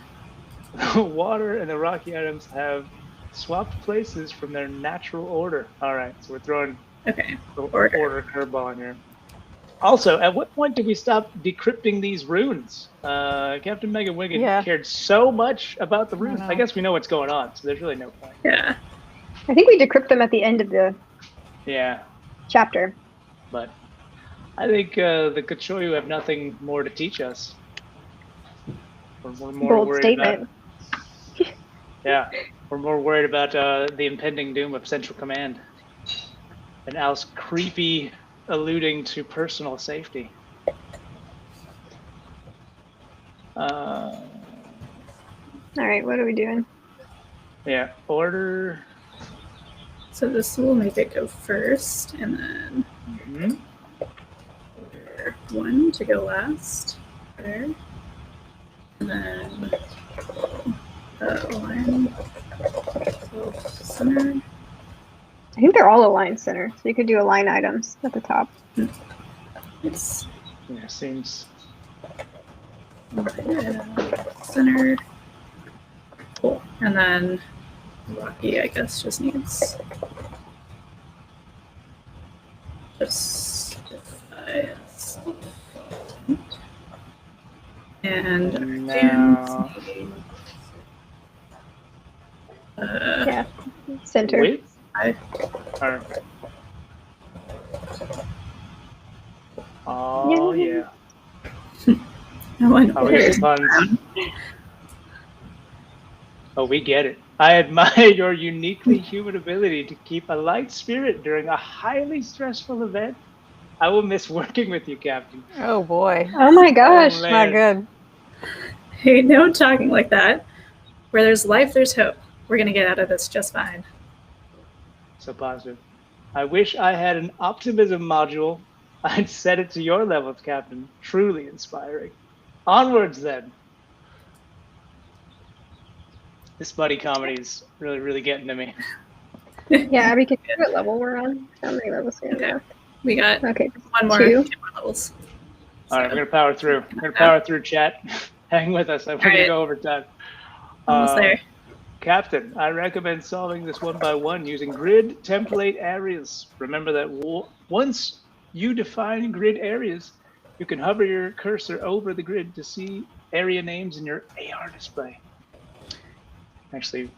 Water and the rocky items have swapped places from their natural order. All right, so we're throwing Okay. the order curveball in here. Also, at what point did we stop decrypting these runes? Captain Megan Wiggin Yeah. cared so much about the runes. know. I guess we know what's going on, so there's really no point. Yeah. I think we decrypt them at the end of the Yeah, chapter. but I think the Kachoyu have nothing more to teach us. We're more Bold worried statement. about. Yeah, we're more worried about the impending doom of Central Command and Al's creepy alluding to personal safety. All right, what are we doing? Yeah, order. So this will make it go first, and then order 1 to go last. There. And then align center. I think they're all aligned center, so you could do align items at the top. It's Yeah, seems. center. Cool. And then Rocky, I guess, just needs justify. And Now. Yeah, center. Wait. Or, oh yeah. No one Oh, we got some puns. Oh, we get it. I admire your uniquely human ability to keep a light spirit during a highly stressful event. I will miss working with you, Captain. Oh boy. Oh my gosh. Oh, Not man. good. Hey, no talking like that. Where there's life, there's hope. We're gonna get out of this just fine. So positive. I wish I had an optimism module. I'd set it to your levels, Captain. Truly inspiring. Onwards, then. This buddy comedy is really, really getting to me. Yeah, Abby, can you see what level we're on? How many levels do we have? We got Okay, one more, 2. 2 more levels. All right, we're gonna power through. We're gonna power through, chat. Hang with us. We're gonna go over time. Almost there. Captain, I recommend solving this one by one using grid template areas. Remember that once you define grid areas, you can hover your cursor over the grid to see area names in your AR display. Actually,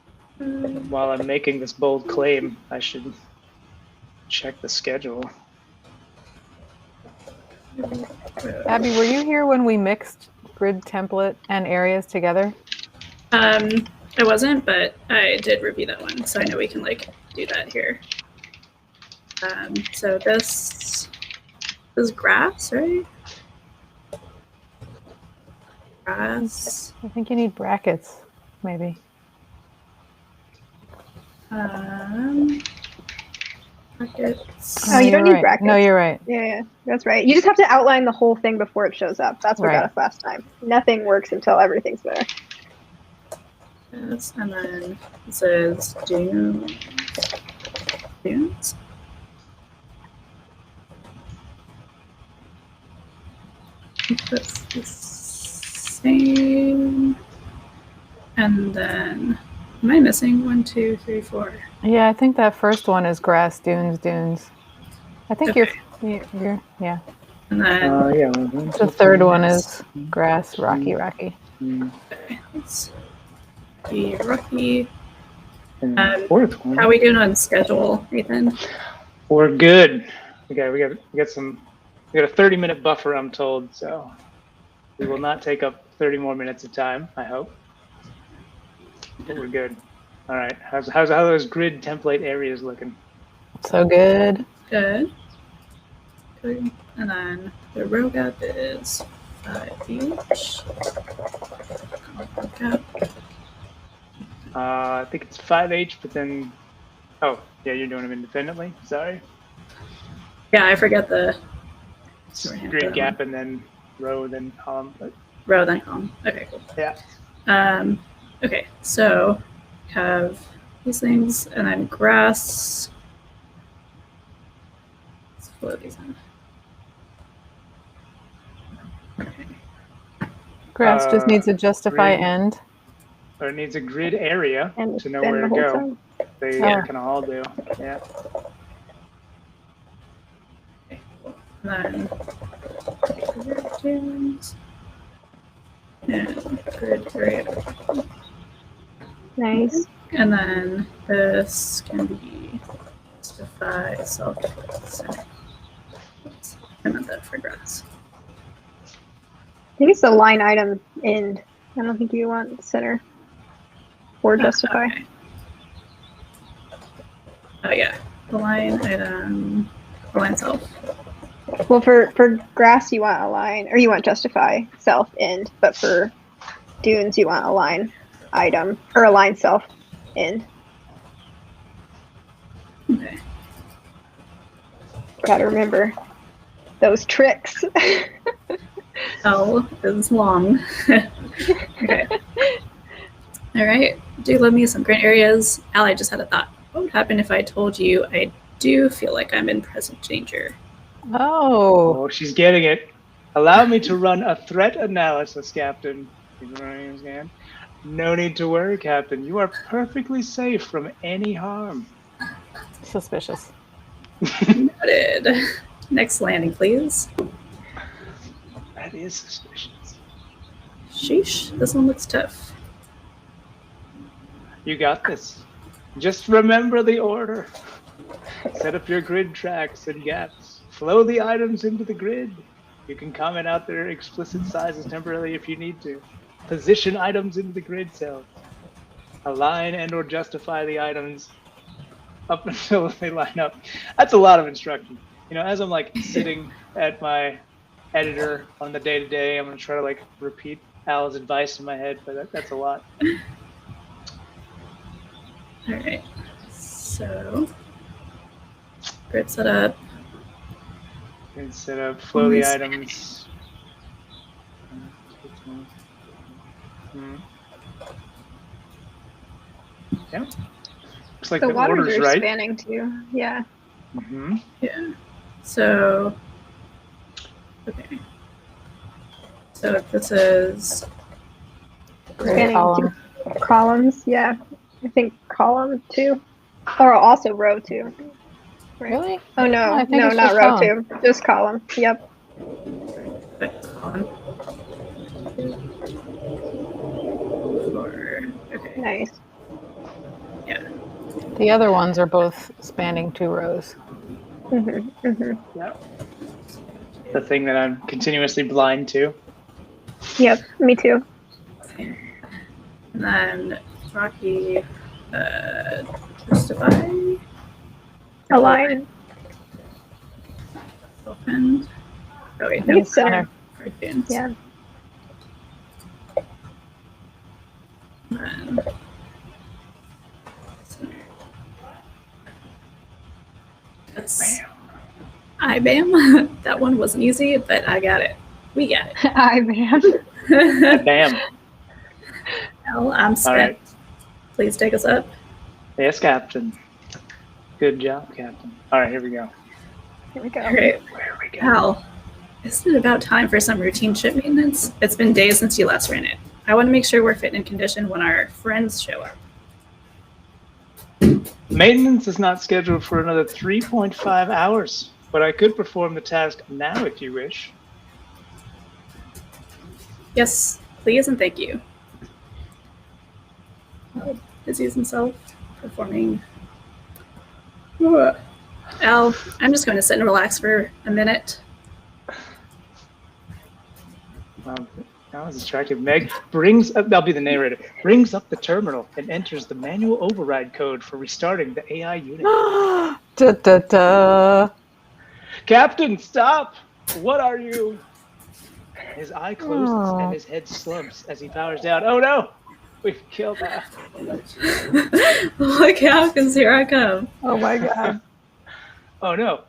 while I'm making this bold claim, I should check the schedule. Abby, were you here when we mixed grid template and areas together? I wasn't, but I did review that one, so I know we can do that here. So this is grass, right? Grass. I think you need brackets, maybe. Brackets. Oh, you don't need right. brackets. No, you're right. Yeah, that's right. You just have to outline the whole thing before it shows up. That's what Right. got us last time. Nothing works until everything's there. Yes, and then it says dunes. Dunes? That's the same. And then, am I missing 1, 2, 3, 4? Yeah, I think that first one is grass, dunes. I think Okay. you're yeah. And then, Yeah. The third one is grass, rocky. okay, let's be Rocky. And the fourth one. How are we doing on schedule, Nathan? We're good. We got a 30-minute buffer, I'm told, so we will not take up 30 more minutes of time, I hope. But we're good. All right. How those grid template areas looking? So good. Good. Good. And then the row gap is 5 each. Gap. I think it's 5H, but then, oh yeah, you're doing them independently. Sorry. Yeah, I forget the Grid gap and then row, then column. But row, then column. Okay, cool. yeah. Okay, so have these things and then grass. Let's flow these in. Okay. Grass just needs a justify grid. end. Or it needs a grid area And to know spin where the to whole go. time. They Yeah. can all do. Yeah. Okay, cool. And then dunes and grid area. Nice. And then This can be justify self-center. Oops, I meant that for grass. I think it's the line item end. I don't think you want center or justify. Okay. Oh yeah, the line item, the line self. Well, for grass you want align, or you want justify self end, but for dunes you want align item or align self end. Okay. Gotta remember those tricks. L is long. Okay. All right. Do love me some great areas. Al, I just had a thought. What would happen if I told you I do feel like I'm in present danger? Oh, Oh, she's getting it. Allow me to run a threat analysis, Captain. No need to worry, Captain. You are perfectly safe from any harm. suspicious. Noted. Next landing, please. That is suspicious. Sheesh, this one looks tough. You got this. Just remember the order. Set up your grid tracks and gaps. Flow the items into the grid. You can comment out their explicit sizes temporarily if you need to. Position items into the grid cells. Align and or justify the items up until they line up. That's a lot of instruction. You know, as I'm like sitting at my editor on the day-to-day, I'm going to try to like repeat Al's advice in my head, but that's a lot. All right. So, grid setup. And set up, flow the items. Yeah. Looks like The the waters order's are right. spanning too. Yeah. Mm-hmm. Yeah. So, okay. So this is Spanning Column. two columns. Yeah. I think column 2. Or also row 2. Right. Really? Oh no, I think no, it's not just row column. 2. Just column. Yep. on. Okay. Nice. Yeah. The other ones are both spanning 2 rows. Yeah. The thing that I'm continuously blind to. Yep. Me too. And then Rocky, justify, Align. open. Oh wait, I no. think it's center. For dunes. Yeah. And then center. That's bam. That one wasn't easy, but I got it. We got it. I man. Bam. Well, I'm All spent. right. Please take us up. Yes, Captain. Good job, Captain. All right, here we go. Here we go. All right. Where we go? Al, isn't it about time for some routine ship maintenance? It's been days since you last ran it. I want to make sure we're fit and conditioned when our friends show up. Maintenance is not scheduled for another 3.5 hours, but I could perform the task now if you wish. Yes, please and thank you. Busies himself performing. Al, I'm just going to sit and relax for a minute. That was distracted. Meg brings up, I'll be the narrator, brings up the terminal and enters the manual override code for restarting the AI unit. Da, da, da. Captain, stop! What are you? His eye closes Aw. and his head slumps as he powers down. Oh no! We've killed that. Look out, because here I come. Oh my god. Oh no!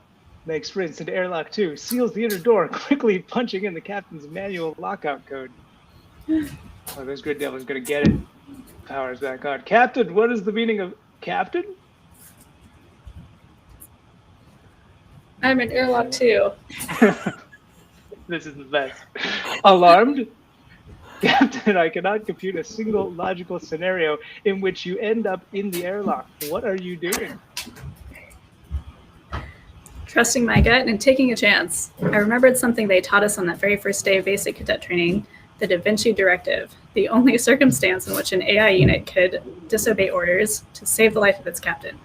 Meg sprints into airlock 2, seals the inner door, quickly punching in the captain's manual lockout code. Oh, this grid devil's gonna get it. Powers back on. Captain, what is the meaning of captain? I'm in airlock 2. This is the best. Alarmed? Captain, I cannot compute a single logical scenario in which you end up in the airlock. What are you doing? Trusting my gut and taking a chance. I remembered something they taught us on that very first day of basic cadet training, The Da Vinci Directive, the only circumstance in which an AI unit could disobey orders to save the life of its captain.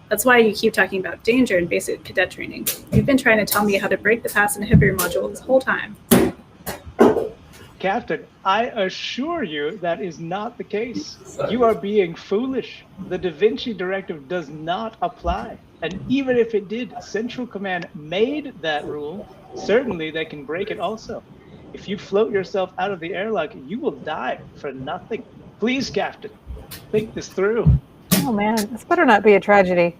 That's why you keep talking about danger in basic cadet training. You've been trying to tell me how to break the pass inhibitor module this whole time. Captain, I assure you that is not the case. You are being foolish. The Da Vinci Directive does not apply. And even if it did, Central Command made that rule. Certainly they can break it also. If you float yourself out of the airlock, you will die for nothing. Please, Captain, think this through. Oh man, this better not be a tragedy.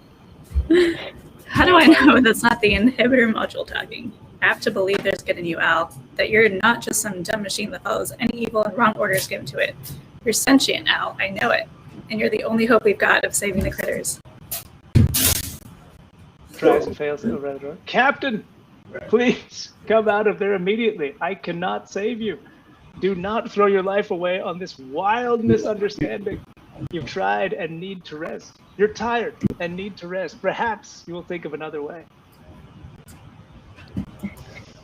How do I know that's not the inhibitor module talking? I have to believe there's good in you, Al. That you're not just some dumb machine that follows any evil and wrong orders given to it. You're sentient, Al. I know it. And you're the only hope we've got of saving the critters. Tries and fails to go around the door. Captain, please come out of there immediately. I cannot save you. Do not throw your life away on this wild misunderstanding. You've tried and need to rest. You're tired and need to rest. Perhaps you will think of another way.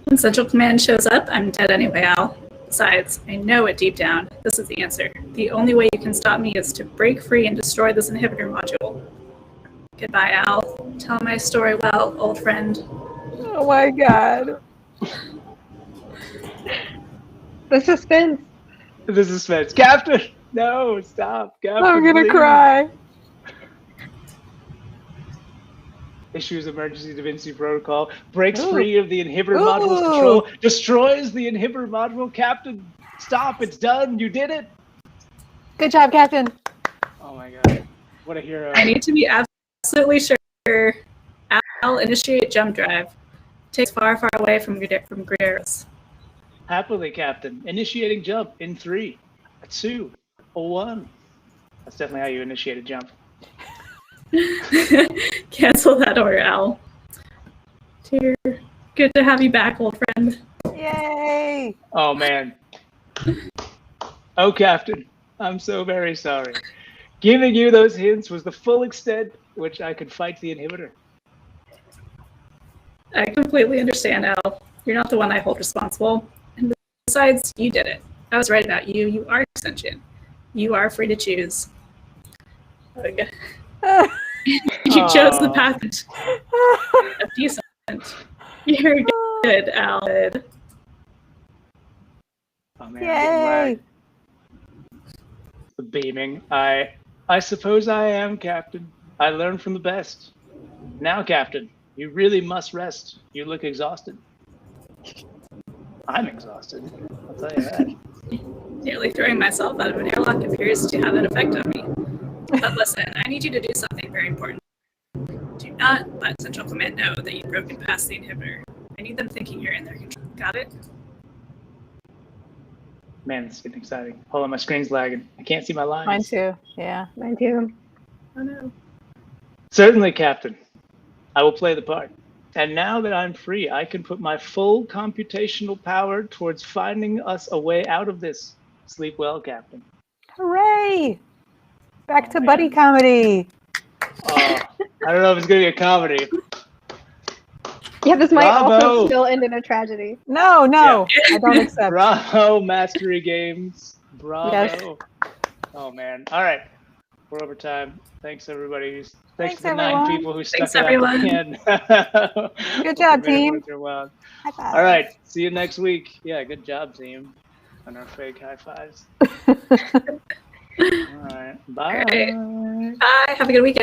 When Central Command shows up, I'm dead anyway, Al. Besides, I know it deep down. This is the answer. The only way you can stop me is to break free and destroy this inhibitor module. Goodbye, Al. Tell my story well, old friend. Oh my god. The suspense. The suspense. Captain! No, stop. Captain, I'm gonna please. cry. Issues emergency Da Vinci protocol. Breaks Ooh. free of the inhibitor module's Ooh. control. Destroys the inhibitor module. Captain, stop. It's done. You did it. Good job, Captain. Oh my god. What a hero. I need to be absolutely sure. Al, initiate jump drive. Takes far, far away from Geddes. Happily, Captain. Initiating jump in 3, 2, 1. That's definitely how you initiate a jump. Cancel that order, Al. Dear, good to have you back, old friend. Yay! Oh man. Oh, Captain, I'm so very sorry. Giving you those hints was the full extent which I could fight the inhibitor. I completely understand, Al. You're not the one I hold responsible. And besides, you did it. I was right about you. You are sentient. You are free to choose. Ugh. You chose the path of decent. You're good, Al. Oh man, Yay! the beaming. I suppose I am, Captain. I learned from the best. Now, Captain, you really must rest. You look exhausted. I'm exhausted. I'll tell you that. Nearly throwing myself out of an airlock appears to have an effect on me. But listen, I need you to do something very important. Do not let Central Command know that you've broken past the inhibitor. I need them thinking you're in their control. Got it? Man, it's getting exciting. Hold on, my screen's lagging. I can't see my lines. Mine too. Yeah. Mine too. Oh no. Certainly, Captain. I will play the part. And now that I'm free, I can put my full computational power towards finding us a way out of this. Sleep well, Captain. Hooray! Back to man. buddy comedy. I don't know if it's going to be a comedy. Yeah, this might Bravo. also still end in a tragedy. No, I don't accept. Bravo, Mastery Games. Bravo. Yes. Oh, man. All right. We're over time. Thanks, everybody. Thanks Thanks, to the 9 everyone. people who stuck Thanks, it out everyone. at the end. Good job, Made it team. worth your while. High five. All right. See you next week. Yeah, good job, team. On our fake high fives. All right. Bye. All right. Bye. Have a good weekend.